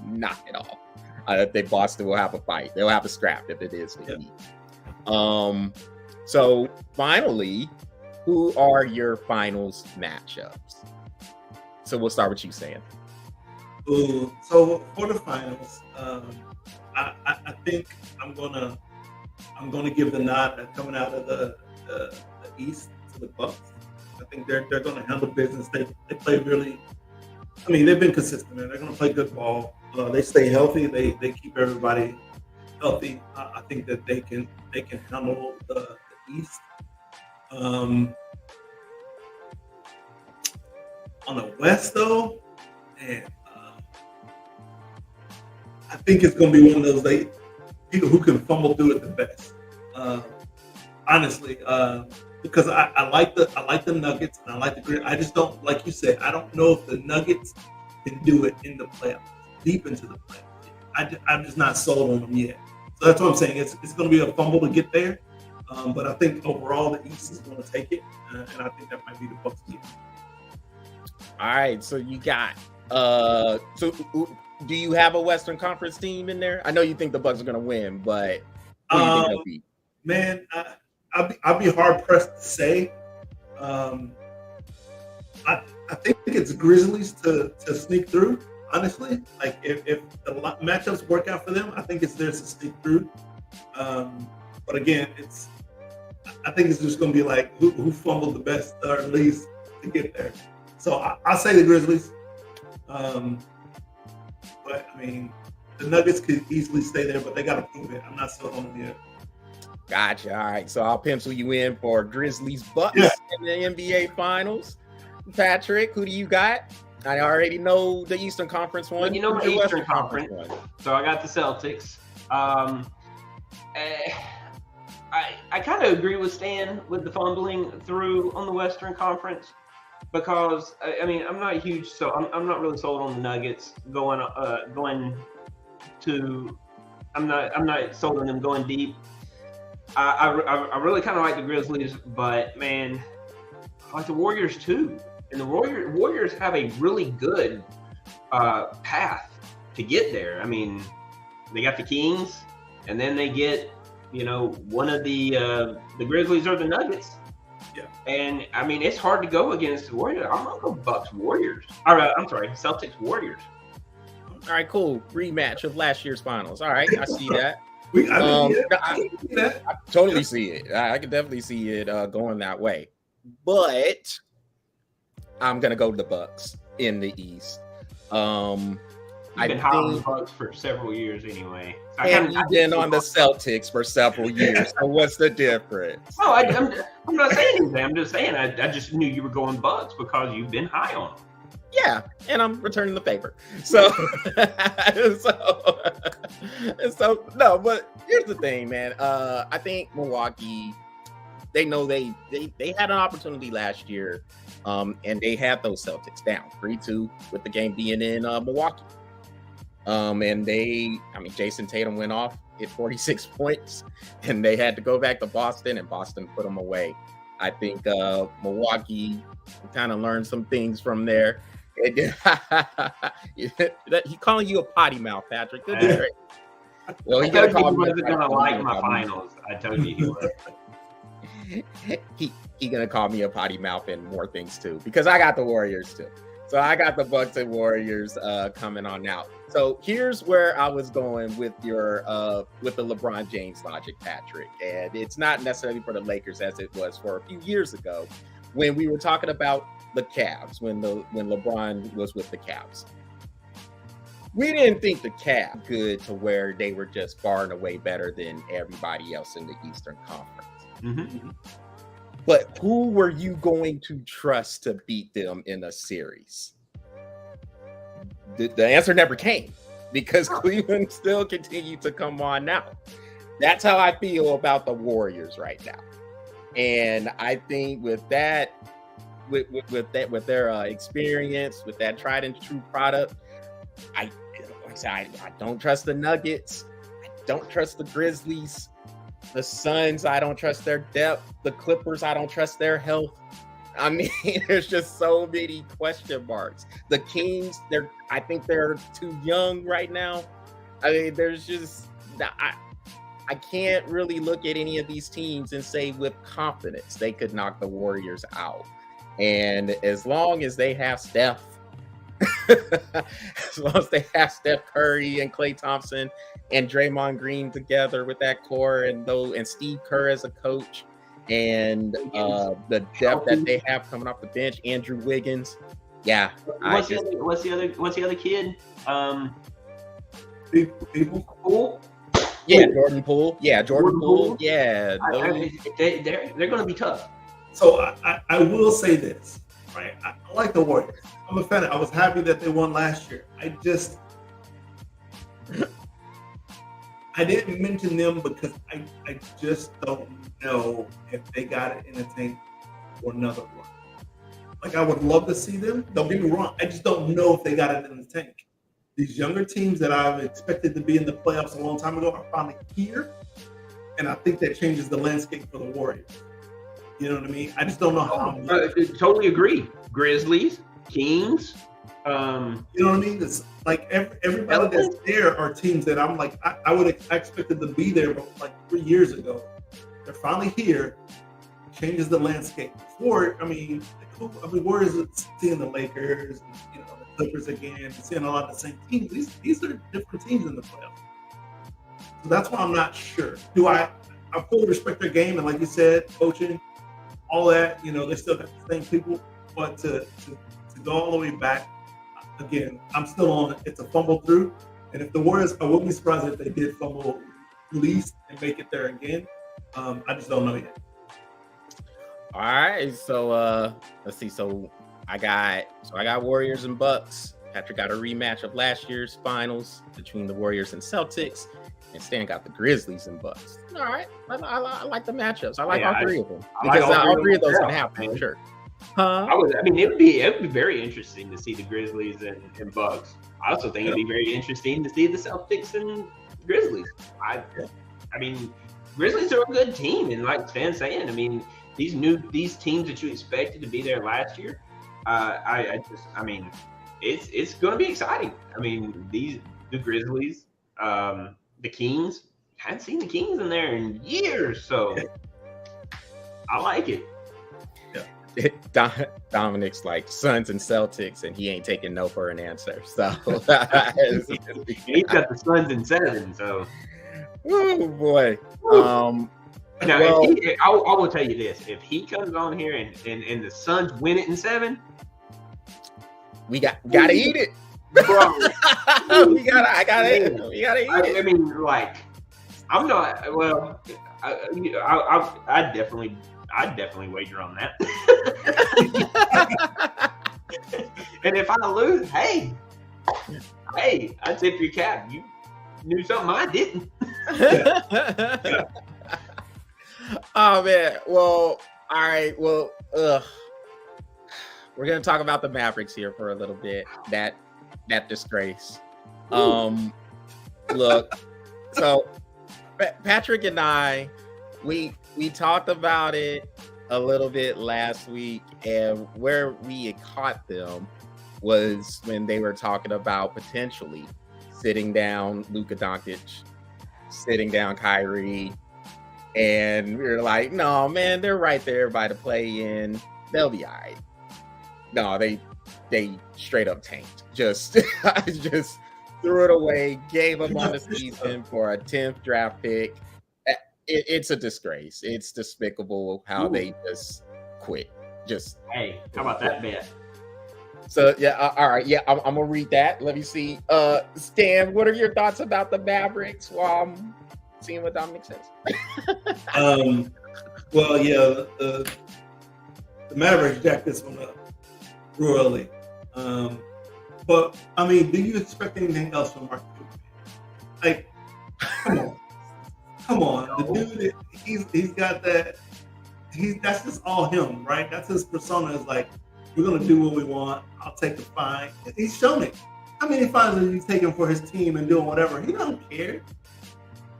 Speaker 1: Not at all. I think Boston will have a fight. They'll have a scrap if it is the Heat. So finally, who are your finals matchups? So we'll start with you, Sam.
Speaker 3: Ooh, so for the finals, I think I'm gonna give the nod coming out of the East to the Bucks. I think they're gonna handle business. They play really. I mean, they've been consistent, man. They're gonna play good ball. They stay healthy. They keep everybody healthy. I think that they can handle the East. On the West, though, man, I think it's going to be one of those people who can fumble through it the best. Honestly, because I like the Nuggets and I like the Grit. I just don't, like you said, I don't know if the Nuggets can do it in the playoffs, deep into the playoffs. I'm just not sold on them yet. So that's what I'm saying. It's going to be a fumble to get there. But I think overall the East is going to take it, and I think that might be the Bucks' team.
Speaker 1: All right, so you got so do you have a Western Conference team in there? I know you think the Bucks are going to win, but who do you think they'll beat?
Speaker 3: Man, I'd be hard pressed to say. I think it's Grizzlies to sneak through. Honestly, like if the matchups work out for them, I think it's theirs to sneak through. But again, I think it's just going to be like who fumbled the best or at least to get there. So I'll say the Grizzlies. But I mean, the Nuggets could easily stay there, but they got to prove it. I'm not sold on them yet.
Speaker 1: Gotcha. All right, so I'll pencil you in for Grizzlies Bucks in the NBA Finals. Patrick, who do you got? I already know the Eastern Conference one.
Speaker 2: Well, you know my Eastern Conference one. So I got the Celtics. I kind of agree with Stan with the fumbling through on the Western Conference because I mean I'm not huge, so I'm not really sold on the Nuggets going to. I'm not sold on them going deep. I really kind of like the Grizzlies, but man, I like the Warriors too. And the Warriors have a really good path to get there. I mean, they got the Kings, and then they get, one of the Grizzlies or the Nuggets. Yeah. And I mean, it's hard to go against the Warriors. I'm gonna go Bucks Warriors. I'm sorry, Celtics Warriors.
Speaker 1: All right, cool. Rematch of last year's finals. All right, I see that. I totally see it. I can definitely see it going that way. But I'm gonna go to the Bucks in the East.
Speaker 2: I've been hot on the Bucks for several years anyway.
Speaker 1: And you've been on the Celtics for several years. So what's the difference?
Speaker 2: No, I'm not saying anything. I'm just saying I just knew you were going Bucks because you've been high on them.
Speaker 1: Yeah, and I'm returning the favor. So, so no, but here's the thing, man. I think Milwaukee, they know they had an opportunity last year, and they had those Celtics down 3-2 with the game being in Milwaukee. And Jason Tatum went off at 46 points, and they had to go back to Boston, and Boston put them away. I think Milwaukee kind of learned some things from there. He calling you a potty mouth, Patrick. Good. Well, he
Speaker 2: wasn't gonna like my finals. I told you he was.
Speaker 1: He gonna call me a potty mouth and more things too, because I got the Warriors too. So I got the Bucks and Warriors coming on now. So here's where I was going with your with the LeBron James logic, Patrick. And it's not necessarily for the Lakers as it was for a few years ago when we were talking about the Cavs, when LeBron was with the Cavs. We didn't think the Cavs good to where they were just far and away better than everybody else in the Eastern Conference.
Speaker 2: Mm-hmm.
Speaker 1: But who were you going to trust to beat them in a series? The answer never came because Cleveland still continued to come on now. That's how I feel about the Warriors right now. And I think with that, with their experience, with that tried and true product, I don't trust the Nuggets. I don't trust the Grizzlies. The Suns, I don't trust their depth. The Clippers, I don't trust their health. I mean, there's just so many question marks. The Kings, I think they're too young right now. I mean, there's just I can't really look at any of these teams and say with confidence they could knock the Warriors out. And as long as they have Steph, as long as they have Steph Curry and Klay Thompson and Draymond Green together with that core and Steve Kerr as a coach and the depth that they have coming off the bench, Andrew Wiggins. Yeah.
Speaker 2: What's the other kid?
Speaker 3: People.
Speaker 2: Poole?
Speaker 1: Yeah, Jordan Poole. Yeah, Jordan Poole. Yeah.
Speaker 2: They're going to be tough.
Speaker 3: So I will say this, right? I like the Warriors. I'm a fan. I was happy that they won last year. I didn't mention them because I just don't know if they got it in the tank for another run. Like, I would love to see them. Don't get me wrong. I just don't know if they got it in the tank. These younger teams that I've expected to be in the playoffs a long time ago are finally here. And I think that changes the landscape for the Warriors. You know what I mean? I just don't know how.
Speaker 2: Totally agree. Grizzlies, Kings.
Speaker 3: You know what I mean? It's like everybody that's there are teams that I'm like, I would have expected to be there like 3 years ago. They're finally here. Changes the landscape. Before, Warriors are seeing the Lakers, the Clippers again, seeing a lot of the same teams. These are different teams in the playoffs. So that's why I'm not sure. I fully respect their game, and like you said, coaching, all that, they still got the same people. But to go all the way back, again, I'm still on it. It's a fumble through. And if the Warriors, I wouldn't be surprised if they did fumble release and make it there again. I just don't know yet.
Speaker 1: All right, so let's see. So I got Warriors and Bucks. Patrick got a rematch of last year's finals between the Warriors and Celtics, and Stan got the Grizzlies and Bucks. All right, I like the matchups. I like all three of them because all three of those can happen for sure. Huh?
Speaker 2: It would be very interesting to see the Grizzlies and Bucks. I also think it'd be very interesting to see the Celtics and Grizzlies. Grizzlies are a good team, and like Stan's saying, these teams that you expected to be there last year, it's going to be exciting. The Grizzlies, the Kings. I hadn't seen the Kings in there in years, so I like it.
Speaker 1: Dominic's like Suns and Celtics, and he ain't taking no for an answer. So
Speaker 2: he's got the Suns in 7. So,
Speaker 1: oh boy.
Speaker 2: Now, I will tell you this: if he comes on here and the Suns win it in 7,
Speaker 1: we gotta eat it, bro. I gotta eat it.
Speaker 2: I'm not. Well, I'd definitely wager on that. And if I lose, hey, I'd tip your cap. You knew something I didn't.
Speaker 1: Oh man. Well, all right. Well, we're gonna talk about the Mavericks here for a little bit. That disgrace. Look. So Patrick and I, we talked about it a little bit last week, and where we had caught them was when they were talking about potentially sitting down Luka Doncic, sitting down Kyrie, and we were like, no, man, they're right there by the play-in. They'll be all right. No, they they straight up tanked. Just threw it away, gave up on the season for a 10th draft pick. It's a disgrace. It's despicable how they just quit. Just
Speaker 2: hey, how about that bet?
Speaker 1: So yeah, all right, yeah, I'm gonna read that. Let me see. Stan, what are your thoughts about the Mavericks while I'm seeing what Dominic says?
Speaker 3: Well, yeah, the Mavericks jacked this one up royally. But I mean, do you expect anything else from Mark Cuban? Like, come on, the dude, he's got that. That's just all him, right? That's his persona. Is like, we're gonna do what we want. I'll take the fine. He's shown it. How many fines are you taking for his team and doing whatever? He don't care.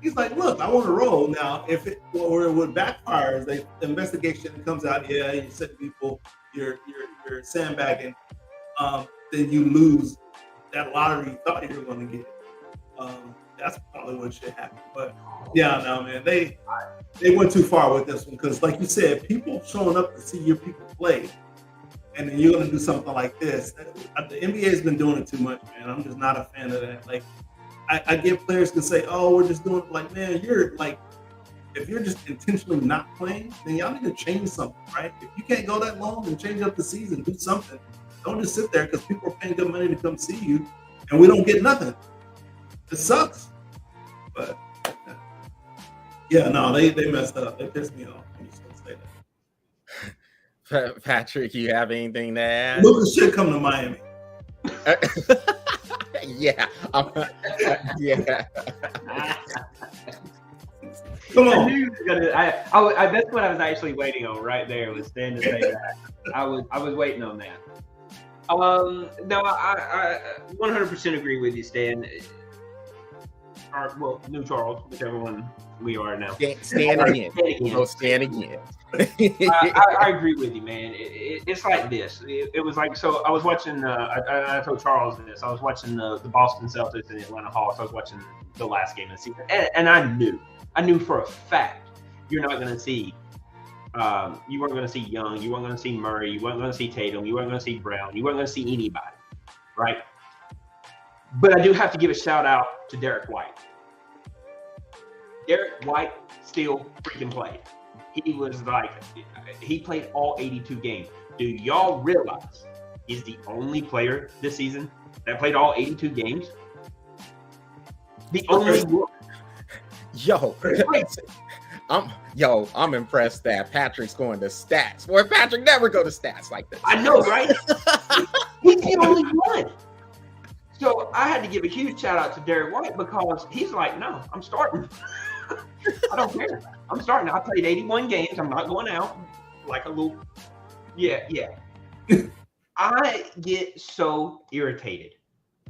Speaker 3: He's like, look, I want to roll. Now, if it would backfire, the investigation comes out, yeah, you said to people, you're sandbagging, then you lose that lottery you thought you were going to get. That's probably what should happen. But yeah, no, man, they went too far with this one because, like you said, people showing up to see your people play, and then you're going to do something like this. The NBA has been doing it too much, man. I'm just not a fan of that. Like, I get players can say, "Oh, we're just doing it." Like, man, you're like, if you're just intentionally not playing, then y'all need to change something, right? If you can't go that long, then change up the season, do something. Don't just sit there because people are paying good money to come see you, and we don't get nothing. It sucks. But yeah, no, they messed up. They pissed me off. I'm just gonna say
Speaker 1: that. Patrick, you have anything to add?
Speaker 3: Lucas should come to Miami.
Speaker 1: Yeah. Yeah.
Speaker 3: Come on.
Speaker 2: I that's what I was actually waiting on right there was Stan to say that. I was waiting on that. No, I 100% agree with you, Stan. Well, New Charles, whichever one we are now.
Speaker 1: Stand again. Go stand again.
Speaker 2: I agree with you, man. It's like this. It was like, so I was watching, I told Charles this, I was watching the Boston Celtics and the Atlanta Hawks. I was watching the last game of the season. And I knew for a fact you're not going to see, you weren't going to see Young, you weren't going to see Murray, you weren't going to see Tatum, you weren't going to see Brown, you weren't going to see anybody, right? But I do have to give a shout out to Derek White. Derek White still freaking played. He was like, he played all 82 games. Do y'all realize he's the only player this season that played all 82 games? The only one.
Speaker 1: I'm impressed that Patrick's going to stats. Boy, Patrick never go to stats like this.
Speaker 2: I know, right? He's the only one. So I had to give a huge shout out to Derek White because he's like, no, I'm starting. I don't care. I'm starting. I played 81 games. I'm not going out like a little. Yeah. I get so irritated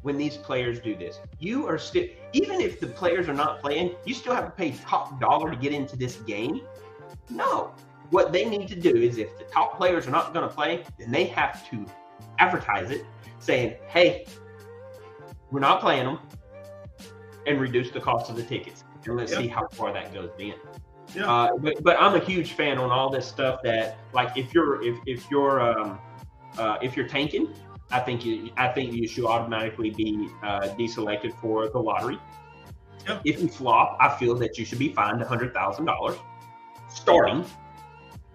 Speaker 2: when these players do this. You are still, even if the players are not playing, you still have to pay top dollar to get into this game. No. What they need to do is if the top players are not going to play, then they have to advertise it saying, hey, we're not playing them, and reduce the cost of the tickets. And let's see how far that goes then. Yeah. But I'm a huge fan on all this stuff that, like, if you're tanking, I think you should automatically be deselected for the lottery. Yep. If you flop, I feel that you should be fined $100,000 starting,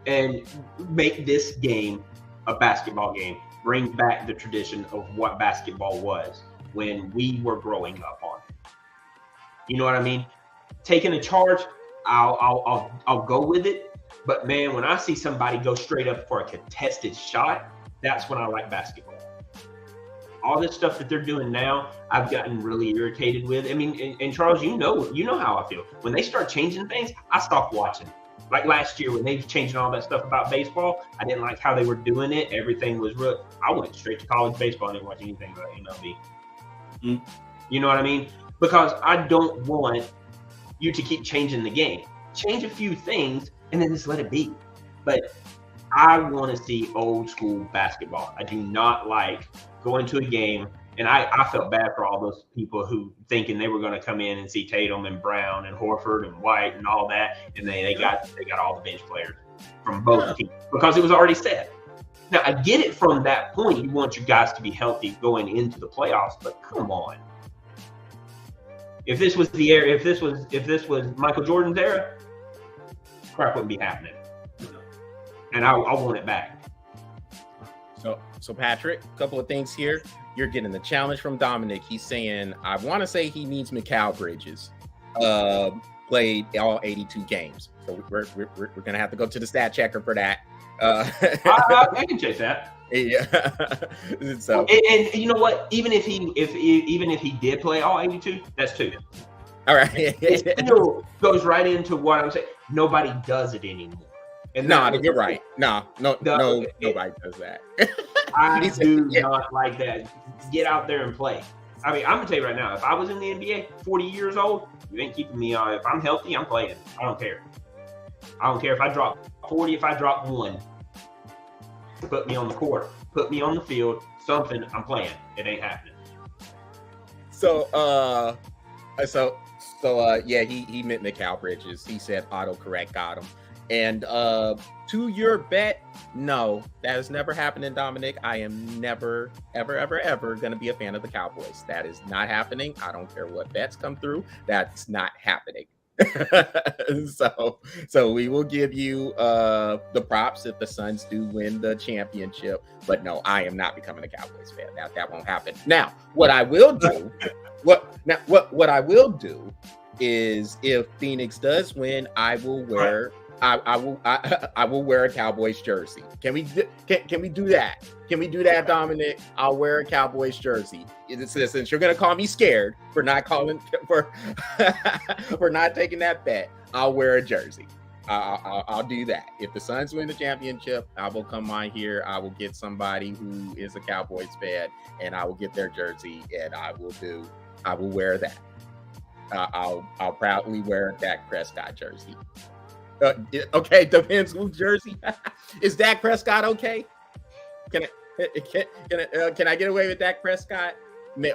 Speaker 2: and make this game a basketball game. Bring back the tradition of what basketball was when we were growing up on it. You know what I mean? Taking a charge, I'll go with it. But man, when I see somebody go straight up for a contested shot, that's when I like basketball. All this stuff that they're doing now, I've gotten really irritated with. I mean, and Charles, you know how I feel. When they start changing things, I stop watching. Like last year when they were changing all that stuff about baseball, I didn't like how they were doing it. Everything was real. I went straight to college baseball and didn't watch anything about MLB. Mm-hmm. You know what I mean? Because I don't want you to keep changing the game. Change a few things and then just let it be. But I want to see old school basketball. I do not like going to a game, and I felt bad for all those people who thinking they were going to come in and see Tatum and Brown and Horford and White and all that, and they got all the bench players from both teams because it was already set. Now, I get it from that point. You want your guys to be healthy going into the playoffs, but come on. If this was the era, if this was Michael Jordan's era, crap wouldn't be happening. And I want it back.
Speaker 1: So Patrick, a couple of things here. You're getting the challenge from Dominic. He's saying, I want to say he needs Mikal Bridges. Played all 82 games. So we're gonna have to go to the stat checker for that.
Speaker 2: I can chase that.
Speaker 1: Yeah. So
Speaker 2: and you know what? Even if he did play all 82, that's 2.
Speaker 1: All right.
Speaker 2: It still goes right into what I'm saying. Nobody does it anymore. And
Speaker 1: you're right. Nobody does that.
Speaker 2: I do not like that. Get out there and play. I mean, I'm gonna tell you right now, if I was in the NBA, 40 years old, you ain't keeping me on. If I'm healthy, I'm playing. I don't care. I don't care if I drop 40, if I drop 1. Put me on the court, put me on the field, something, I'm playing. It ain't happening.
Speaker 1: So yeah, he meant Mikal Bridges. He said autocorrect got him. And to your bet, no, that has never happened in Dominic. I am never, ever going to be a fan of the Cowboys. That is not happening. I don't care what bets come through. That's not happening. So we will give you the props if the Suns do win the championship. But no, I am not becoming a Cowboys fan. That won't happen. Now, what I will do, what I will do is if Phoenix does win, I will wear. I will wear a Cowboys jersey. Can we do that? Can we do that, Dominic? I'll wear a Cowboys jersey. Since you're gonna call me scared for not calling for not taking that bet, I'll wear a jersey. I'll do that. If the Suns win the championship, I will come on here. I will get somebody who is a Cowboys fan, and I will get their jersey, and I will wear that. I'll proudly wear a Dak Prescott jersey. Okay, depends whose jersey. Is Dak Prescott okay? Can I get away with Dak Prescott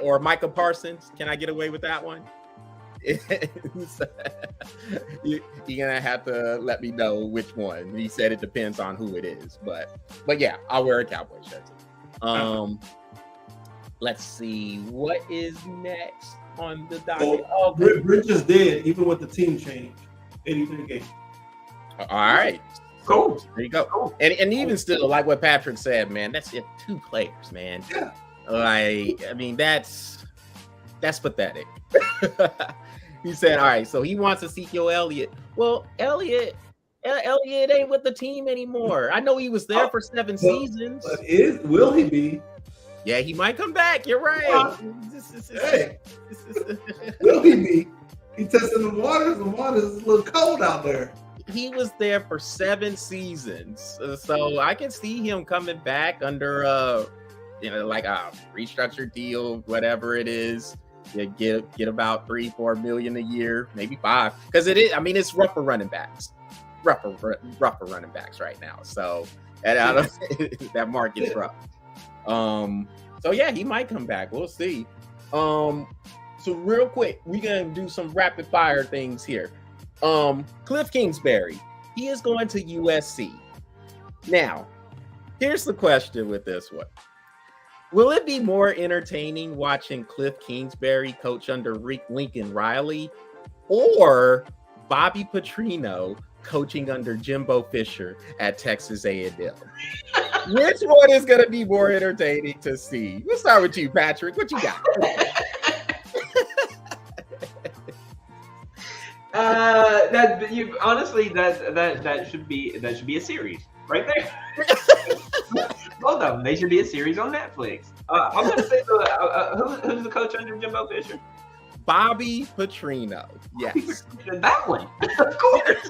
Speaker 1: or Micah Parsons? Can I get away with that one? You're gonna have to let me know which one. He said it depends on who it is, but yeah, I'll wear a Cowboys jersey. Let's see what is next on the docket.
Speaker 3: Bridges did even with the team change. 83 games.
Speaker 1: All right.
Speaker 2: Cool.
Speaker 1: There you go. Cool. And even still, like what Patrick said, man, that's it. 2 players, man.
Speaker 3: Yeah.
Speaker 1: Like, I mean, that's pathetic. He said, all right, so he wants Ezekiel Elliott. Well, Elliott ain't with the team anymore. I know he was there for 7 seasons. But
Speaker 3: will he be?
Speaker 1: Yeah, he might come back. You're right.
Speaker 3: Hey. Will he be? He testing the waters. The water is a little cold out there.
Speaker 1: He was there for 7 seasons, so I can see him coming back under like a restructured deal, whatever it is. You get about 3-4 million a year, maybe 5, because it is. I mean, it's rough for running backs, rougher running backs right now. So that market's rough. So yeah, he might come back. We'll see. So real quick, we're gonna do some rapid fire things here. Kliff Kingsbury, he is going to USC. Now, here's the question with this one. Will it be more entertaining watching Kliff Kingsbury coach under Lincoln Riley or Bobby Petrino coaching under Jimbo Fisher at Texas A&M? Which one is going to be more entertaining to see? We'll start with you, Patrick. What you got?
Speaker 2: That should be a series right there. Both of them, they should be a series on Netflix. I'm gonna say who's the coach under Jimbo Fisher?
Speaker 1: Bobby Petrino. Yes,
Speaker 2: that one, of course.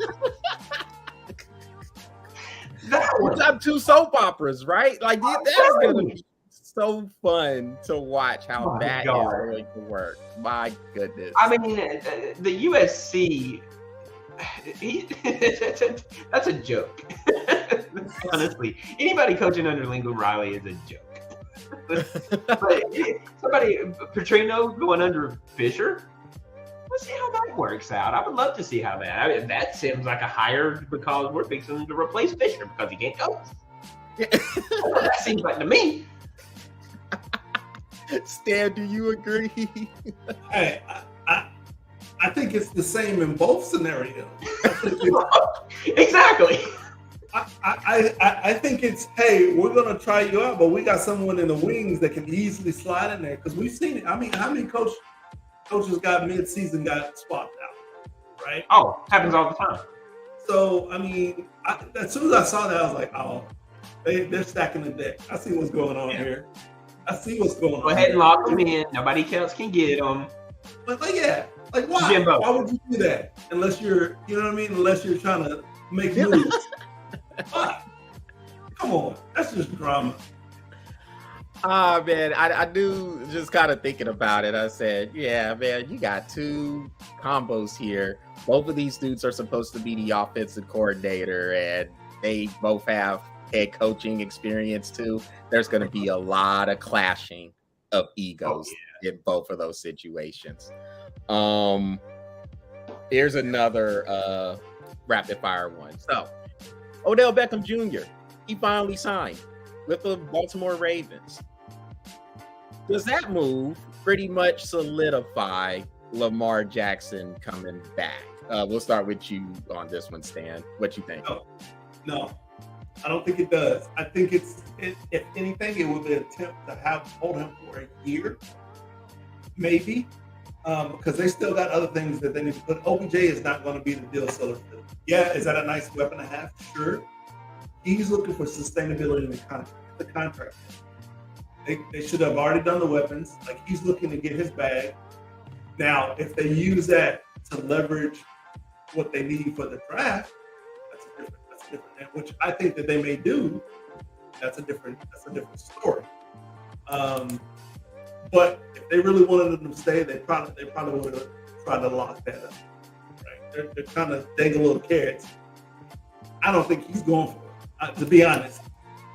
Speaker 2: That one.
Speaker 1: We've got 2 soap operas, right? Like that's gonna be so fun to watch how that is going to work. My goodness.
Speaker 2: I mean, the USC, that's a joke. Honestly, anybody coaching under Lincoln Riley is a joke. But somebody, Petrino going under Fisher, let's see how that works out. I would love to see how that. I mean, that seems like a hire because we're fixing to replace Fisher because he can't coach. That seems like to me.
Speaker 1: Stan, do you agree?
Speaker 3: Hey, I think it's the same in both scenarios.
Speaker 2: Exactly.
Speaker 3: I think it's, hey, we're gonna try you out, but we got someone in the wings that can easily slide in there because we've seen it. I mean, how many coaches got mid-season got swapped out, right?
Speaker 2: Oh, happens all the time.
Speaker 3: So I mean, as soon as I saw that, I was like, oh, they're stacking the deck. I see what's going on here. I see what's going on.
Speaker 2: Go ahead and lock them in. Nobody else can get them.
Speaker 3: But yeah, like why?
Speaker 2: Jimbo.
Speaker 3: Why would you do that? Unless you're, you know what I mean? Unless you're trying to make moves. Why? Come on, that's just drama.
Speaker 1: Ah, man, I do just kind of thinking about it. I said, yeah, man, you got two combos here. Both of these dudes are supposed to be the offensive coordinator, and they both have head coaching experience too. There's going to be a lot of clashing of egos in both of those situations. Here's another rapid fire one. So, Odell Beckham Jr., he finally signed with the Baltimore Ravens. Does that move pretty much solidify Lamar Jackson coming back? We'll start with you on this one, Stan. What you think?
Speaker 3: No, I don't think it does. I think if anything, it would be an attempt to hold him for a year, maybe, because they still got other things that they need to put. OBJ is not going to be the deal seller. Yeah, is that a nice weapon to have? Sure. He's looking for sustainability in the contract. They should have already done the weapons. Like, he's looking to get his bag. Now, if they use that to leverage what they need for the draft, that's a different, which I think that they may do. That's a different story. But if they really wanted them to stay, they probably would have tried to lock that up. Right? They're trying to dangle little carrots. I don't think he's going for it. To be honest,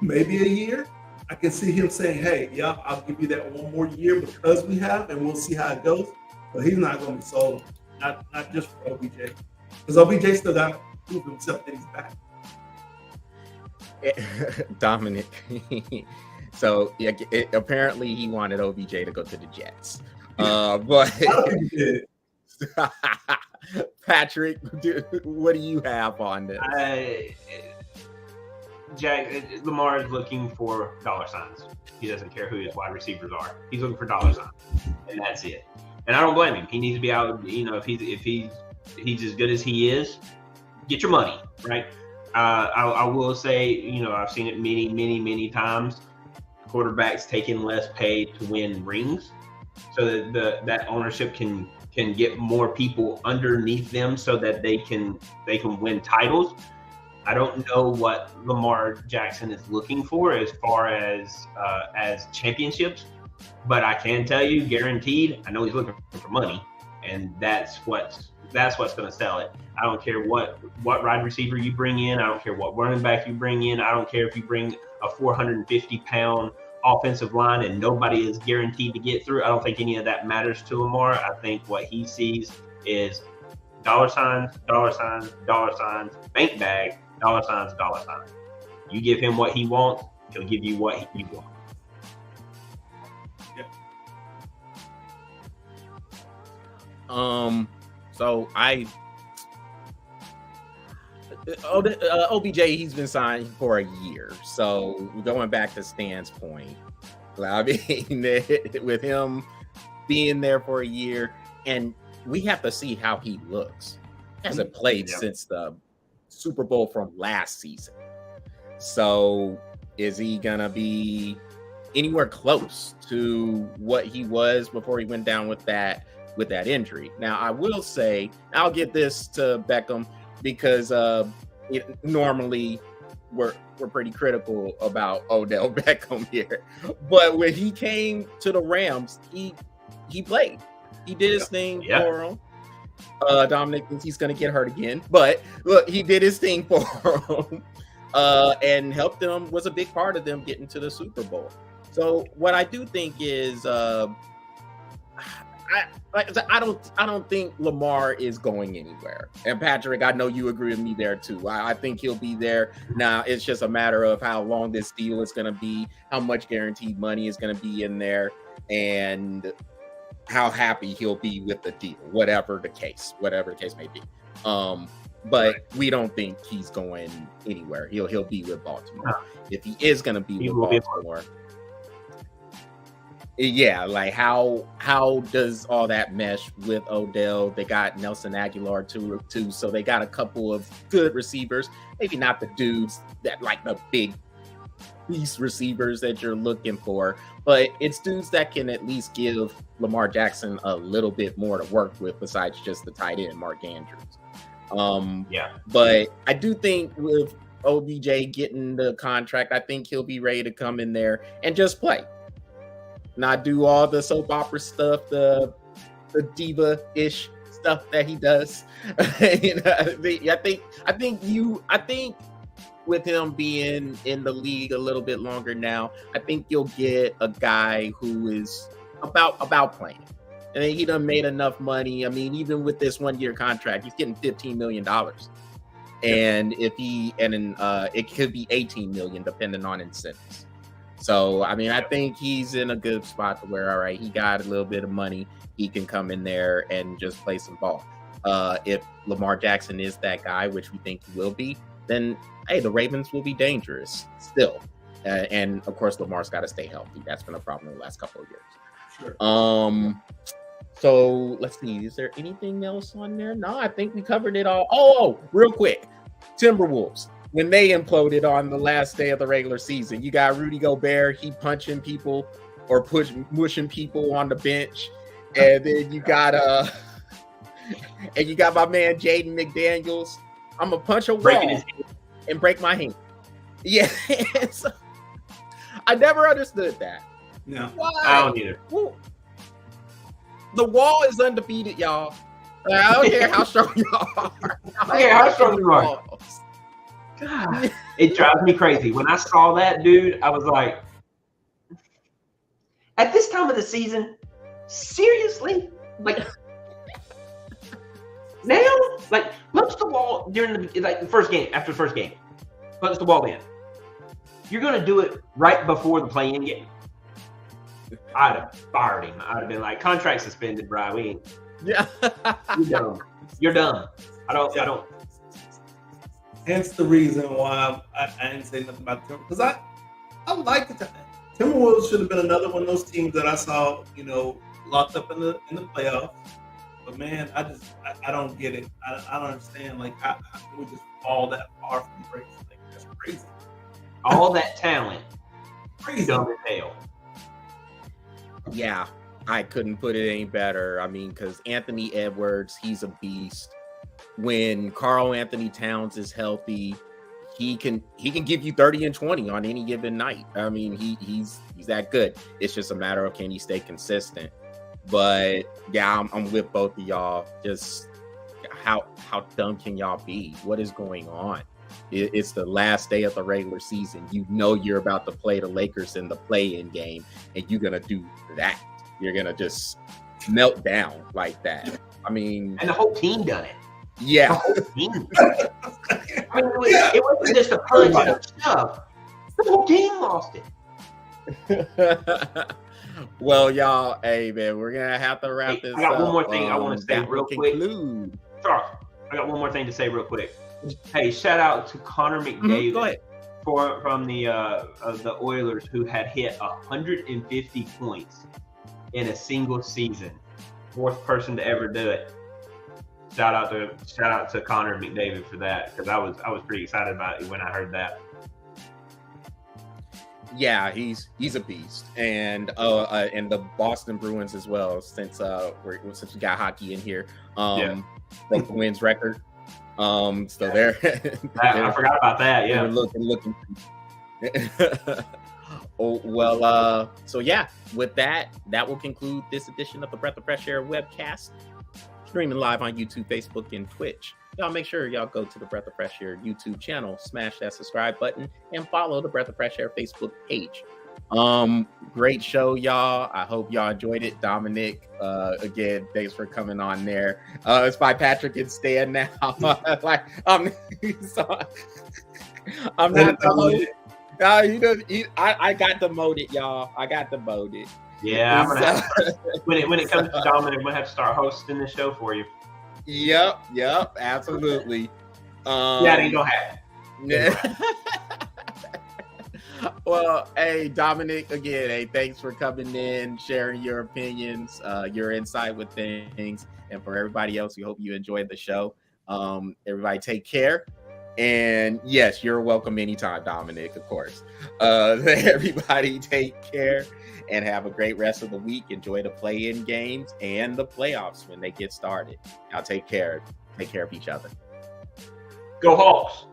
Speaker 3: maybe a year. I can see him saying, "Hey, yeah, I'll give you that one more year because we have, and we'll see how it goes." But he's not going to be sold. Not just for OBJ, because OBJ still got to prove himself that he's back.
Speaker 1: Dominic. So yeah, apparently he wanted OBJ to go to the Jets. But Patrick, what do you have on this?
Speaker 2: Lamar is looking for dollar signs. He doesn't care who his wide receivers are. He's looking for dollar signs, and that's it. And I don't blame him. He needs to be out. You know, if he's as good as he is, get your money, right? I will say, you know, I've seen it many times. Quarterbacks taking less pay to win rings, so that that ownership can get more people underneath them, so that they can win titles. I don't know what Lamar Jackson is looking for as far as championships, but I can tell you, guaranteed, I know he's looking for money, and that's what's going to sell it. I don't care what wide receiver you bring in. I don't care what running back you bring in. I don't care if you bring a 450-pound offensive line and nobody is guaranteed to get through. I don't think any of that matters to Lamar. I think what he sees is dollar signs, bank bag, dollar signs. You give him what he wants, he'll give you what you want.
Speaker 1: Yeah. So OBJ, he's been signed for a year. So going back to Stan's point, I mean, with him being there for a year, and we have to see how he looks. He hasn't played since the Super Bowl from last season. So is he gonna be anywhere close to what he was before he went down with that injury? Now, I will say, I'll get this to Beckham because normally we're pretty critical about Odell Beckham here, but when he came to the Rams, he played. He did his thing for him. Dominic thinks he's going to get hurt again, but look, he did his thing for him and helped them, was a big part of them getting to the Super Bowl. So what I do think is I don't think Lamar is going anywhere. And Patrick, I know you agree with me there too. I think he'll be there. Now it's just a matter of how long this deal is going to be, how much guaranteed money is going to be in there, and how happy he'll be with the deal, whatever the case may be. But we don't think he's going anywhere. He'll be with Baltimore. If he is going to be with Baltimore. Yeah, like how does all that mesh with Odell? They got Nelson Aguilar too, so they got a couple of good receivers. Maybe not the dudes that like the big beast receivers that you're looking for, but it's dudes that can at least give Lamar Jackson a little bit more to work with besides just the tight end Mark Andrews. But I do think with OBJ getting the contract, I think he'll be ready to come in there and just play. Not do all the soap opera stuff, the diva-ish stuff that he does. I think with him being in the league a little bit longer now, I think you'll get a guy who is about playing. And he done made enough money. I mean, even with this 1-year contract, he's getting $15 million. And it could be $18 million depending on incentives. So, I mean, I think he's in a good spot to where, all right, he got a little bit of money. He can come in there and just play some ball. If Lamar Jackson is that guy, which we think he will be, then, hey, the Ravens will be dangerous still. And, of course, Lamar's got to stay healthy. That's been a problem in the last couple of years.
Speaker 3: Sure.
Speaker 1: So, let's see. Is there anything else on there? No, I think we covered it all. Oh, real quick. Timberwolves. When they imploded on the last day of the regular season, you got Rudy Gobert, he punching people or mushing people on the bench, and then you got my man Jaden McDaniels. I'm gonna punch a wall and break my hand. Yeah, so, I never understood that.
Speaker 3: No,
Speaker 2: why? I don't either.
Speaker 1: The wall is undefeated, y'all. I don't care how strong y'all are.
Speaker 2: How strong you are. God, it drives me crazy. When I saw that, dude, I was like, at this time of the season, seriously? Like, now? Like, punch the wall during the first game, after the first game. Punch the wall in. You're going to do it right before the play-in game. I'd have fired him. I'd have been like, contract suspended, bro. We ain't.
Speaker 1: Yeah.
Speaker 3: You're
Speaker 2: You're dumb.
Speaker 3: dumb.
Speaker 2: I don't.
Speaker 3: Hence the reason why I didn't say nothing about Timberwolves, because I like the Timberwolves. Should have been another one of those teams that I saw, locked up in the playoffs. But man, I don't get it. I don't understand. Like, how can we just fall that far from grace? Like, that's crazy.
Speaker 2: All that talent,
Speaker 3: Crazy.
Speaker 2: dumb as hell.
Speaker 1: Yeah, I couldn't put it any better. I mean, because Anthony Edwards, he's a beast. When Karl Anthony Towns is healthy, he can give you 30 and 20 on any given night. I mean, he's that good. It's just a matter of, can he stay consistent? But yeah, I'm with both of y'all. Just how dumb can y'all be? What is going on? It's the last day of the regular season. You know you're about to play the Lakers in the play-in game, and you're gonna do that. You're gonna just melt down like that. I mean,
Speaker 2: and the whole team done it.
Speaker 1: Yeah.
Speaker 2: I mean, it wasn't just a punch and a shove. The whole team lost
Speaker 1: it. Well, y'all, hey, man, we're going to have to wrap this up.
Speaker 2: I got one more thing I want to say real quick. Sorry, I got one more thing to say real quick. Hey, shout out to Connor McDavid.
Speaker 1: Go ahead.
Speaker 2: From the Oilers, who had hit 150 points in a single season. Fourth person to ever do it. Shout out to Connor McDavid for that, because I was pretty excited about it when I heard that.
Speaker 1: Yeah, he's a beast, and the Boston Bruins as well. Since we got hockey in here, broke the wins record. So they're
Speaker 2: I forgot about that. Yeah,
Speaker 1: looking. Oh well. So yeah, with that will conclude this edition of the Breath of Fresh Air webcast. Streaming live on YouTube, Facebook, and Twitch. y'all make sure y'all go to the Breath of Fresh Air YouTube channel, smash that subscribe button, and follow the Breath of Fresh Air Facebook page. Great show, y'all. I hope y'all enjoyed it. Dominic, again, thanks for coming on there. It's by Patrick and Stan now. Like, so, I'm not the host. I got demoted, y'all. I got demoted.
Speaker 2: Yeah, I'm gonna have to, when it comes to Dominic, I'm gonna have to start hosting the show for you.
Speaker 1: Yep, absolutely.
Speaker 2: That ain't gonna happen.
Speaker 1: Yeah. Well, hey, Dominic, again, hey, thanks for coming in, sharing your opinions, your insight with things, and for everybody else, we hope you enjoyed the show. Everybody take care. And yes, you're welcome anytime, Dominic, of course. Everybody take care and have a great rest of the week. Enjoy the play-in games and the playoffs when they get started. Y'all take care. Take care of each other.
Speaker 2: Go Hawks.